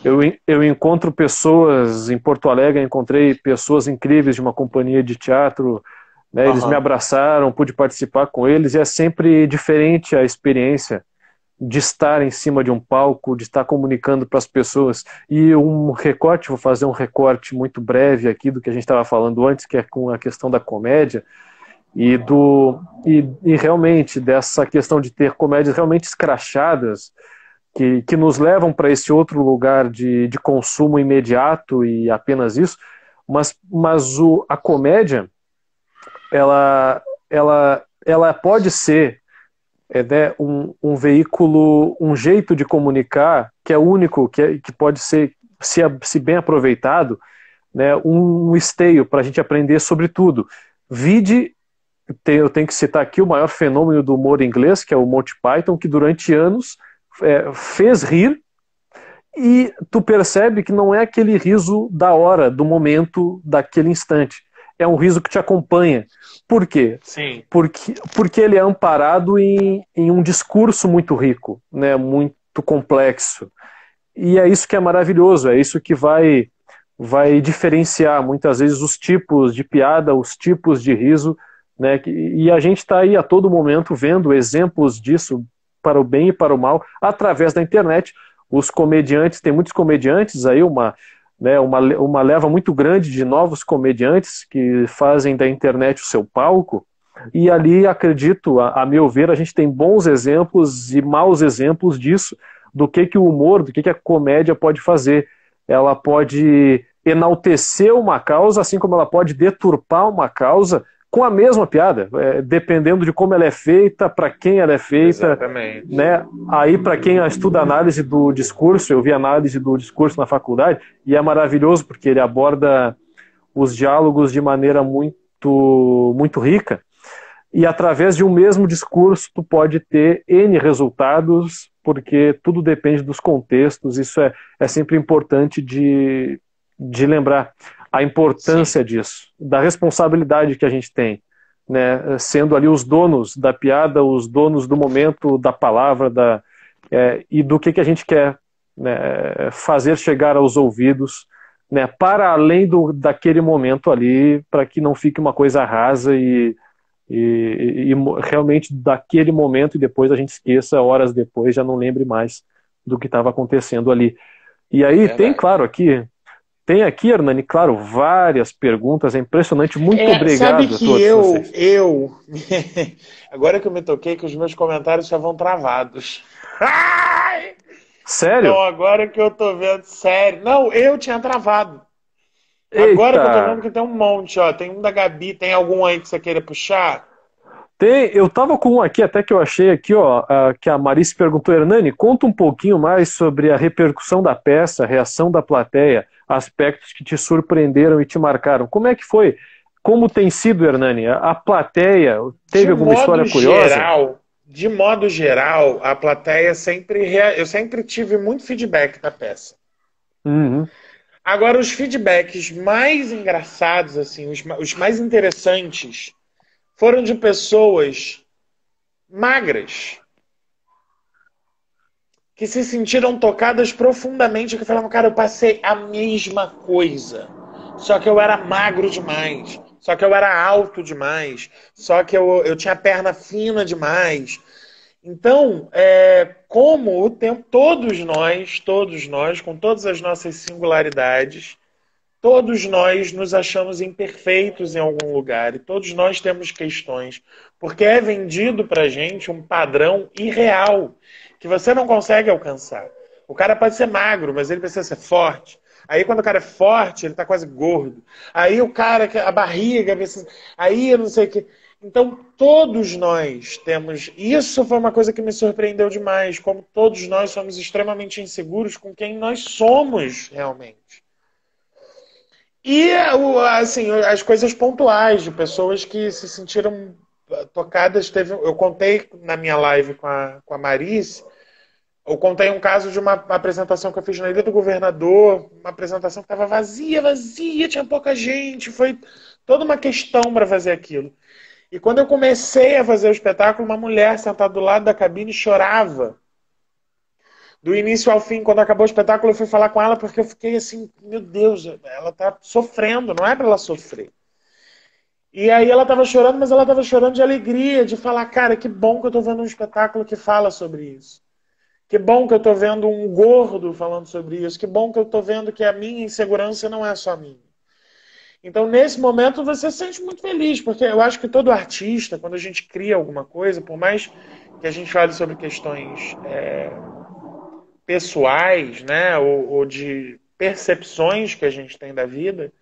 eu encontro pessoas em Porto Alegre, encontrei pessoas incríveis de uma companhia de teatro, né, eles me abraçaram, pude participar com eles, e é sempre diferente a experiência de estar em cima de um palco, de estar comunicando para as pessoas. E vou fazer um recorte muito breve aqui do que a gente estava falando antes, que é com a questão da comédia, e realmente dessa questão de ter comédias realmente escrachadas, que nos levam para esse outro lugar de consumo imediato e apenas isso, mas a comédia, ela pode ser né, um veículo, um jeito de comunicar que é único, que pode ser, se bem aproveitado, né, um esteio para a gente aprender sobre tudo. Eu tenho que citar aqui o maior fenômeno do humor inglês, que é o Monty Python, que durante anos fez rir, e tu percebe que não é aquele riso da hora, do momento, daquele instante. É um riso que te acompanha. Por quê? Sim. Porque ele é amparado em um discurso muito rico, né, muito complexo. E é isso que é maravilhoso, é isso que vai diferenciar muitas vezes os tipos de piada, os tipos de riso, né, e a gente está aí a todo momento vendo exemplos disso, para o bem e para o mal, através da internet. Os comediantes, tem muitos comediantes aí, uma leva muito grande de novos comediantes que fazem da internet o seu palco, e ali, acredito, a meu ver, a gente tem bons exemplos e maus exemplos disso, do que o humor, do que a comédia pode fazer. Ela pode enaltecer uma causa, assim como ela pode deturpar uma causa, com a mesma piada, dependendo de como ela é feita, para quem ela é feita. Exatamente. Né? Aí, para quem estuda análise do discurso, eu vi análise do discurso na faculdade, e é maravilhoso, porque ele aborda os diálogos de maneira muito rica, e através de um mesmo discurso tu pode ter N resultados, porque tudo depende dos contextos. Isso é sempre importante de lembrar a importância disso, da responsabilidade que a gente tem, né, sendo ali os donos da piada, os donos do momento, da palavra, e do que a gente quer, né, fazer chegar aos ouvidos, né, para além daquele momento ali, para que não fique uma coisa rasa e realmente daquele momento, e depois a gente esqueça, horas depois, já não lembre mais do que estava acontecendo ali. E aí tem aqui, Hernani, claro, várias perguntas, é impressionante, muito obrigado sabe a que todos vocês. agora que eu me toquei que os meus comentários estavam travados. Ai! Sério? Então, agora que eu tô vendo, sério. Não, eu tinha travado. Eita! Agora que eu tô vendo que tem um monte, ó. Tem um da Gabi, tem algum aí que você queira puxar? Eu tava com um aqui, até que eu achei aqui, ó, que a Marice perguntou, Hernani, conta um pouquinho mais sobre a repercussão da peça, a reação da plateia, aspectos que te surpreenderam e te marcaram. Como é que foi? Como tem sido, Hernani? A plateia teve alguma história curiosa? De modo geral, a plateia eu sempre tive muito feedback da peça. Uhum. Agora, os feedbacks mais engraçados, assim, os mais interessantes, foram de pessoas magras, que se sentiram tocadas profundamente, que falavam, cara, eu passei a mesma coisa, só que eu era magro demais, só que eu era alto demais, só que eu tinha perna fina demais. Então, como o tempo, todos nós, com todas as nossas singularidades, todos nós nos achamos imperfeitos em algum lugar e todos nós temos questões, porque é vendido pra gente um padrão irreal que você não consegue alcançar. O cara pode ser magro, mas ele precisa ser forte. Aí quando o cara é forte, ele tá quase gordo. Aí o cara, a barriga, aí eu não sei o que. Então todos nós temos. Isso foi uma coisa que me surpreendeu demais, como todos nós somos extremamente inseguros com quem nós somos realmente. E, assim, as coisas pontuais de pessoas que se sentiram tocadas. Eu contei na minha live com a Marice, eu contei um caso de uma apresentação que eu fiz na Ilha do Governador, uma apresentação que estava vazia, tinha pouca gente, foi toda uma questão para fazer aquilo. E quando eu comecei a fazer o espetáculo, uma mulher sentada do lado da cabine chorava. Do início ao fim, quando acabou o espetáculo, eu fui falar com ela porque eu fiquei assim, meu Deus, ela tá sofrendo, não é para ela sofrer. E aí ela tava chorando, mas ela tava chorando de alegria, de falar, cara, que bom que eu tô vendo um espetáculo que fala sobre isso. Que bom que eu tô vendo um gordo falando sobre isso. Que bom que eu tô vendo que a minha insegurança não é só minha. Então, nesse momento, você se sente muito feliz, porque eu acho que todo artista, quando a gente cria alguma coisa, por mais que a gente fale sobre questões pessoais, né, ou de percepções que a gente tem da vida,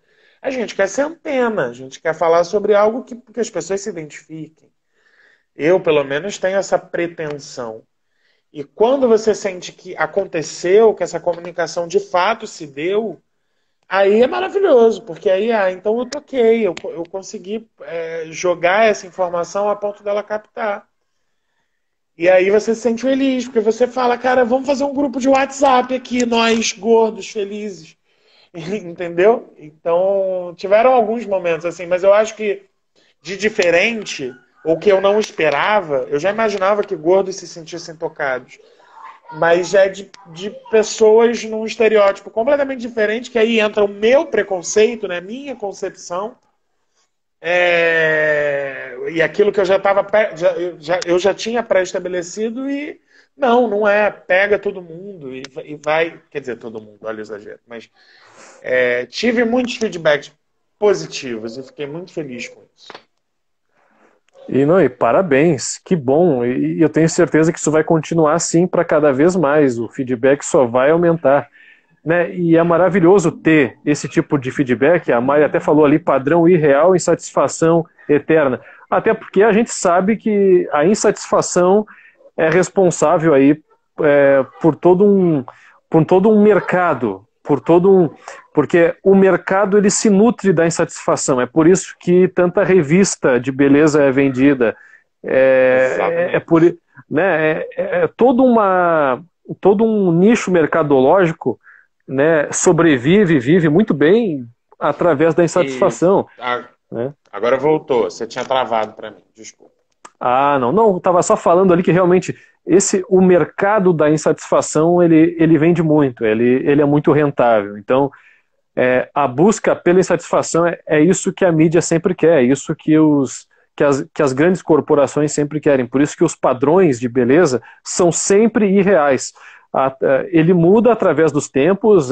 a gente quer ser antena, a gente quer falar sobre algo que as pessoas se identifiquem. Eu, pelo menos, tenho essa pretensão. E quando você sente que aconteceu, que essa comunicação de fato se deu, aí é maravilhoso, porque aí, então eu toquei, eu consegui jogar essa informação a ponto dela captar. E aí você se sente feliz, porque você fala, cara, vamos fazer um grupo de WhatsApp aqui, nós gordos, felizes. Entendeu? Então, tiveram alguns momentos assim, mas eu acho que de diferente, ou que eu não esperava, eu já imaginava que gordos se sentissem tocados. Mas já é de pessoas num estereótipo completamente diferente, que aí entra o meu preconceito, né, minha concepção, e aquilo que eu eu já tinha pré-estabelecido e não é, pega todo mundo e vai, quer dizer, todo mundo, olha o exagero, mas tive muitos feedbacks positivos e fiquei muito feliz com isso. E parabéns, que bom, e eu tenho certeza que isso vai continuar assim para cada vez mais, o feedback só vai aumentar, né? E é maravilhoso ter esse tipo de feedback, a Mari até falou ali, padrão irreal, insatisfação eterna, até porque a gente sabe que a insatisfação é responsável aí por todo um mercado, porque o mercado ele se nutre da insatisfação, é por isso que tanta revista de beleza é vendida, todo um nicho mercadológico, né, vive muito bem através da insatisfação. Né? Agora voltou, você tinha travado para mim, desculpa. Não, estava só falando ali que realmente o mercado da insatisfação ele vende muito, ele é muito rentável. Então, a busca pela insatisfação é isso que a mídia sempre quer, é isso que as grandes corporações sempre querem. Por isso que os padrões de beleza são sempre irreais. Ele muda através dos tempos.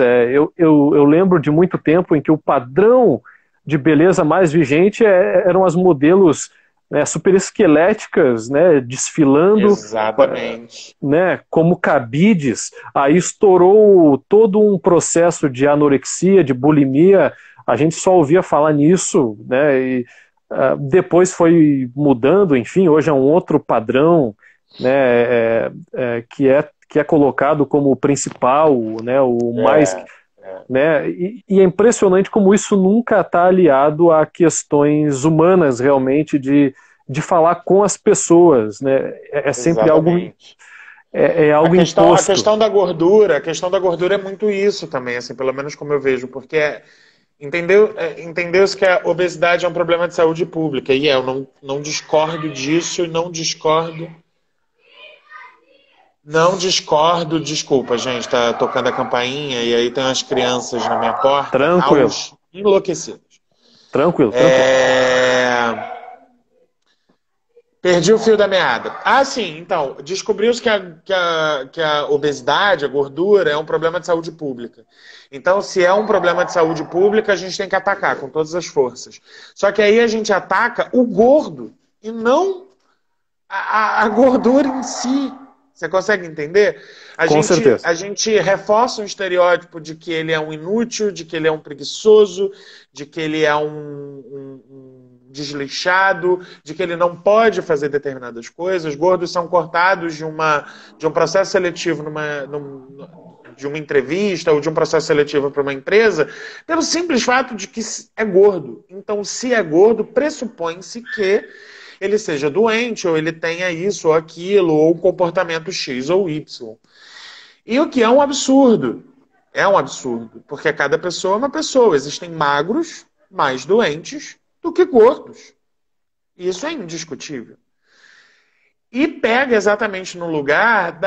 Eu lembro de muito tempo em que o padrão de beleza mais vigente eram as modelos super esqueléticas, né, desfilando. Exatamente. Né, como cabides. Aí estourou todo um processo de anorexia, de bulimia. A gente só ouvia falar nisso, né, e depois foi mudando, enfim, hoje é um outro padrão, né, que é colocado como o principal, né, o mais, É, é, né, e é impressionante como isso nunca está aliado a questões humanas realmente de falar com as pessoas, né, é sempre algo, exatamente. algo A imposto. questão da gordura é muito isso também, assim, pelo menos como eu vejo, porque entendeu-se que a obesidade é um problema de saúde pública, e eu não discordo disso e não discordo, desculpa, gente, tá tocando a campainha e aí tem umas crianças na minha porta, Tranquilo, aos enlouquecidos. tranquilo, tranquilo. É... Perdi o fio da meada. Ah, sim, então, descobriu-se que a obesidade, a gordura, é um problema de saúde pública. Então, se é um problema de saúde pública, a gente tem que atacar com todas as forças. Só que aí a gente ataca o gordo e não a gordura em si. Você consegue entender? Com certeza. A gente reforça um estereótipo de que ele é um inútil, de que ele é um preguiçoso, de que ele é um desleixado, de que ele não pode fazer determinadas coisas. Gordos são cortados de um processo seletivo de uma entrevista ou de um processo seletivo para uma empresa pelo simples fato de que é gordo. Então, se é gordo, pressupõe-se que ele seja doente, ou ele tenha isso ou aquilo, ou um comportamento X ou Y. E o que é um absurdo. É um absurdo, porque cada pessoa é uma pessoa. Existem magros mais doentes do que gordos. Isso é indiscutível. E pega exatamente no lugar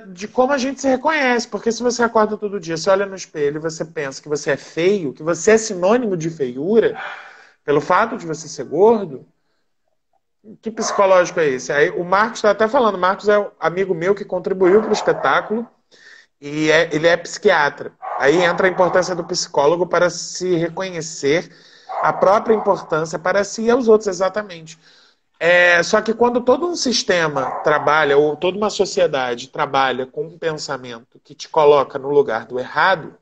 de como a gente se reconhece. Porque se você acorda todo dia, você olha no espelho e você pensa que você é feio, que você é sinônimo de feiura, pelo fato de você ser gordo, que psicológico é esse? Aí, o Marcos está até falando, o Marcos é um amigo meu que contribuiu para o espetáculo e ele é psiquiatra. Aí entra a importância do psicólogo para se reconhecer, a própria importância para si e aos outros, exatamente. Só que quando todo um sistema trabalha, ou toda uma sociedade trabalha com um pensamento que te coloca no lugar do errado,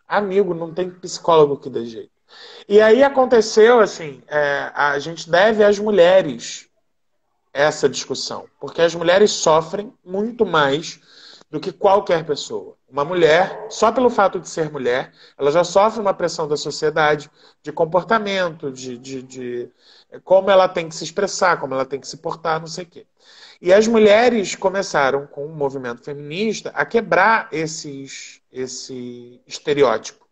amigo, não tem psicólogo que dê jeito. E aí aconteceu, assim, a gente deve às mulheres essa discussão, porque as mulheres sofrem muito mais do que qualquer pessoa. Uma mulher, só pelo fato de ser mulher, ela já sofre uma pressão da sociedade de comportamento, de como ela tem que se expressar, como ela tem que se portar, não sei o quê. E as mulheres começaram, com o movimento feminista, a quebrar esse estereótipo.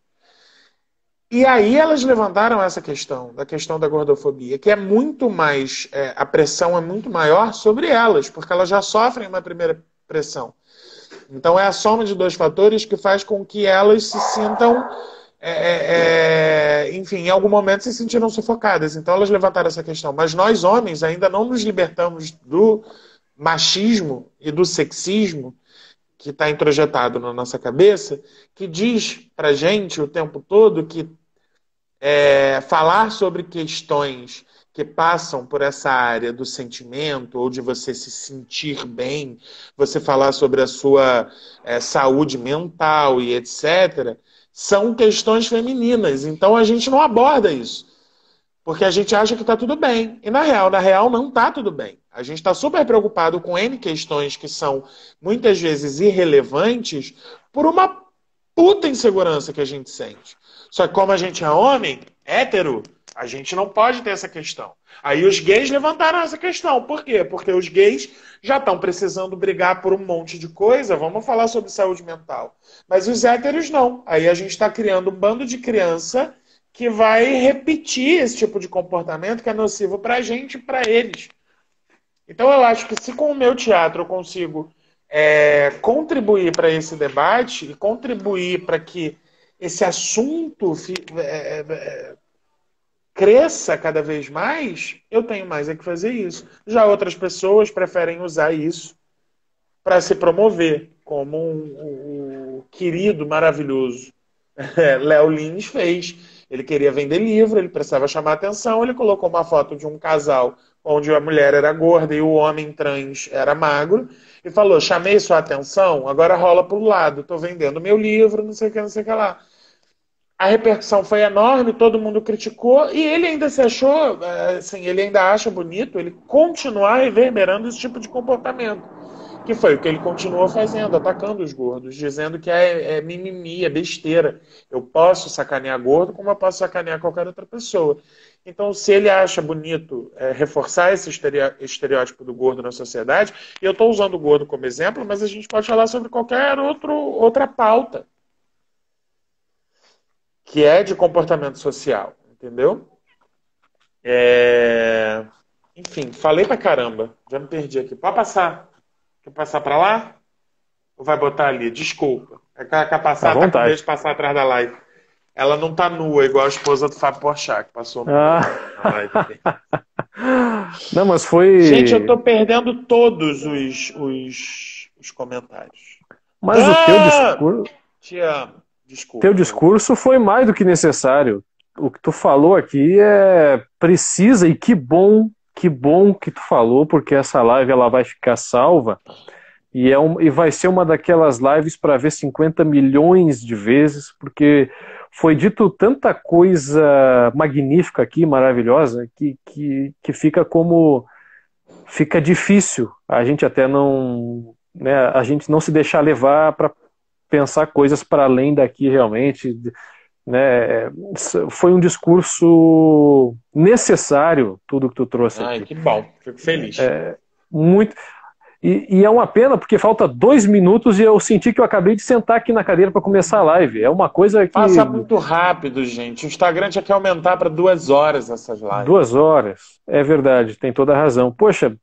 E aí elas levantaram essa questão, da questão da gordofobia, que é muito mais, a pressão é muito maior sobre elas, porque elas já sofrem uma primeira pressão. Então é a soma de dois fatores que faz com que elas se sintam, enfim, em algum momento se sentiram sufocadas. Então elas levantaram essa questão. Mas nós, homens, ainda não nos libertamos do machismo e do sexismo que está introjetado na nossa cabeça, que diz pra gente o tempo todo que falar sobre questões que passam por essa área do sentimento ou de você se sentir bem, você falar sobre a sua saúde mental e etc., são questões femininas. Então a gente não aborda isso. Porque a gente acha que está tudo bem. E na real não está tudo bem. A gente está super preocupado com N questões que são muitas vezes irrelevantes por uma puta insegurança que a gente sente. Só que como a gente é homem, hétero, a gente não pode ter essa questão. Aí os gays levantaram essa questão. Por quê? Porque os gays já estão precisando brigar por um monte de coisa. Vamos falar sobre saúde mental. Mas os héteros não. Aí a gente está criando um bando de criança que vai repetir esse tipo de comportamento que é nocivo para a gente e para eles. Então eu acho que se com o meu teatro eu consigo contribuir para esse debate e contribuir para que esse assunto cresça cada vez mais, eu tenho mais é que fazer isso. Já outras pessoas preferem usar isso para se promover, como o querido, maravilhoso Léo Lins fez. Ele queria vender livro, ele precisava chamar atenção, ele colocou uma foto de um casal onde a mulher era gorda e o homem trans era magro, e falou, chamei sua atenção, agora rola pro lado, tô vendendo meu livro, não sei o que lá. A repercussão foi enorme, todo mundo criticou, e ele ainda se achou, assim, ele ainda acha bonito ele continuar reverberando esse tipo de comportamento. Que foi o que ele continuou fazendo, atacando os gordos, dizendo que é mimimi, é besteira. Eu posso sacanear gordo como eu posso sacanear qualquer outra pessoa. Então, se ele acha bonito reforçar esse estereótipo do gordo na sociedade, e eu estou usando o gordo como exemplo, mas a gente pode falar sobre qualquer outra pauta que é de comportamento social, entendeu? Enfim, falei pra caramba, já me perdi aqui. Pode passar. Quer passar pra lá? Ou vai botar ali? Desculpa. Quer passar, tá com medo de passar atrás da live. Ela não tá nua, igual a esposa do Fábio Porchat, que passou na live aqui. Não, mas foi... Gente, eu tô perdendo todos os comentários. Mas o teu discurso... Te amo. Desculpa. Teu discurso foi mais do que necessário. O que tu falou aqui precisa, e que bom que tu falou, porque essa live ela vai ficar salva e vai ser uma daquelas lives para ver 50 milhões de vezes, porque foi dito tanta coisa magnífica aqui, maravilhosa, que fica difícil a gente até não, né, a gente não se deixar levar para pensar coisas para além daqui realmente, né? Foi um discurso necessário, tudo que tu trouxe aqui. Ai, que bom, fico feliz. Muito. E é uma pena, porque falta 2 minutos e eu senti que eu acabei de sentar aqui na cadeira para começar a live. É uma coisa que... Passa muito rápido, gente. O Instagram tinha que aumentar para 2 horas essas lives. 2 horas, é verdade, tem toda a razão. Poxa,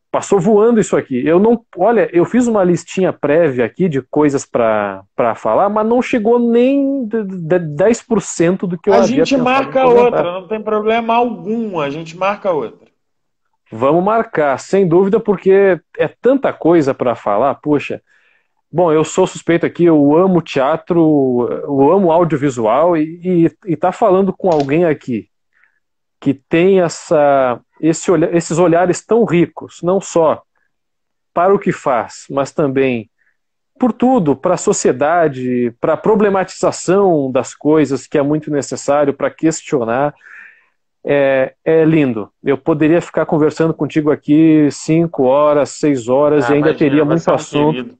passou voando isso aqui. Olha, eu fiz uma listinha prévia aqui de coisas para falar, mas não chegou nem 10% do que eu havia pensado. A gente marca outra, não tem problema algum, a gente marca outra. Vamos marcar, sem dúvida, porque é tanta coisa para falar. Poxa, bom, eu sou suspeito aqui, eu amo teatro, eu amo audiovisual e tá falando com alguém aqui que tem esses olhares tão ricos, não só para o que faz, mas também por tudo, para a sociedade, para a problematização das coisas, que é muito necessário para questionar. É lindo. Eu poderia ficar conversando contigo aqui 5 horas, 6 horas e ainda teria muito assunto. Querido.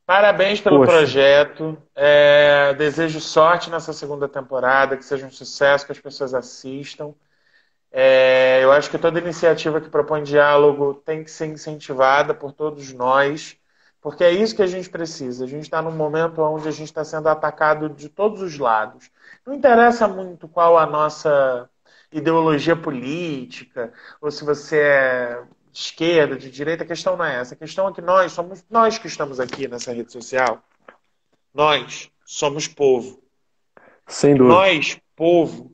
Parabéns pelo projeto. Desejo sorte nessa segunda temporada, que seja um sucesso, que as pessoas assistam. Eu acho que toda iniciativa que propõe diálogo tem que ser incentivada por todos nós, porque é isso que a gente precisa. A gente está num momento onde a gente está sendo atacado de todos os lados. Não interessa muito qual a nossa ideologia política, ou se você é de esquerda, de direita, a questão não é essa. A questão é que somos nós que estamos aqui nessa rede social. Nós somos povo. Sem dúvida. Nós, povo,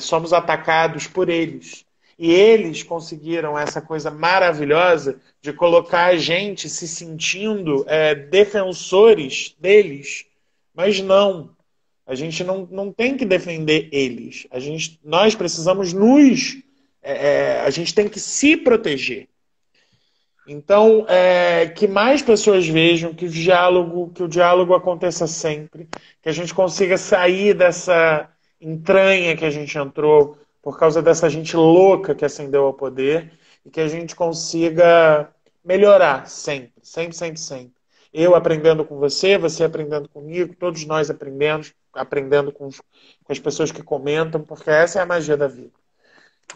somos atacados por eles. E eles conseguiram essa coisa maravilhosa de colocar a gente se sentindo defensores deles. Mas não. A gente não tem que defender eles. Nós precisamos a gente tem que se proteger. Então, que mais pessoas vejam que o diálogo aconteça sempre, que a gente consiga sair dessa entranha que a gente entrou por causa dessa gente louca que ascendeu ao poder e que a gente consiga melhorar sempre, sempre, sempre, sempre. Eu aprendendo com você aprendendo comigo, todos nós aprendendo com as pessoas que comentam, porque essa é a magia da vida.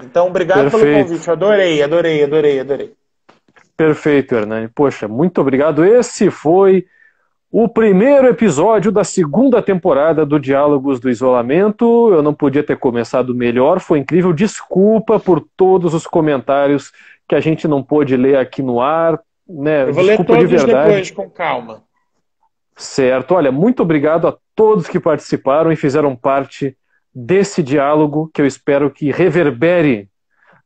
Então, obrigado pelo convite. Adorei. Perfeito, Hernani. Poxa, muito obrigado. Esse foi o primeiro episódio da segunda temporada do Diálogos do Isolamento. Eu não podia ter começado melhor, foi incrível. Desculpa por todos os comentários que a gente não pôde ler aqui no ar. Né? Eu vou ler todos depois, com calma. Certo. Olha, muito obrigado a todos que participaram e fizeram parte desse diálogo, que eu espero que reverbere,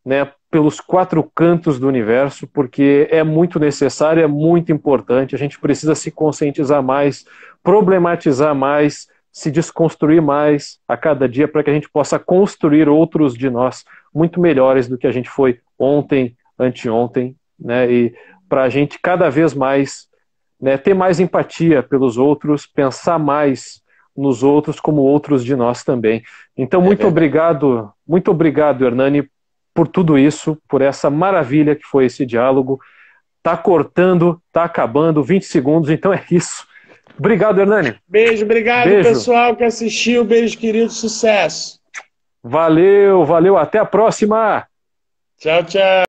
né, pelos 4 cantos do universo, porque é muito necessário, é muito importante. A gente precisa se conscientizar mais, problematizar mais, se desconstruir mais a cada dia, para que a gente possa construir outros de nós muito melhores do que a gente foi ontem, anteontem, né, e para a gente cada vez mais, né, ter mais empatia pelos outros, pensar mais nos outros como outros de nós também. Então, muito obrigado, Hernani, por tudo isso, por essa maravilha que foi esse diálogo. Tá cortando, tá acabando, 20 segundos, então é isso. Obrigado, Hernani. Beijo, obrigado, Beijo. Pessoal que assistiu. Beijo, querido, sucesso. Valeu, até a próxima. Tchau, tchau.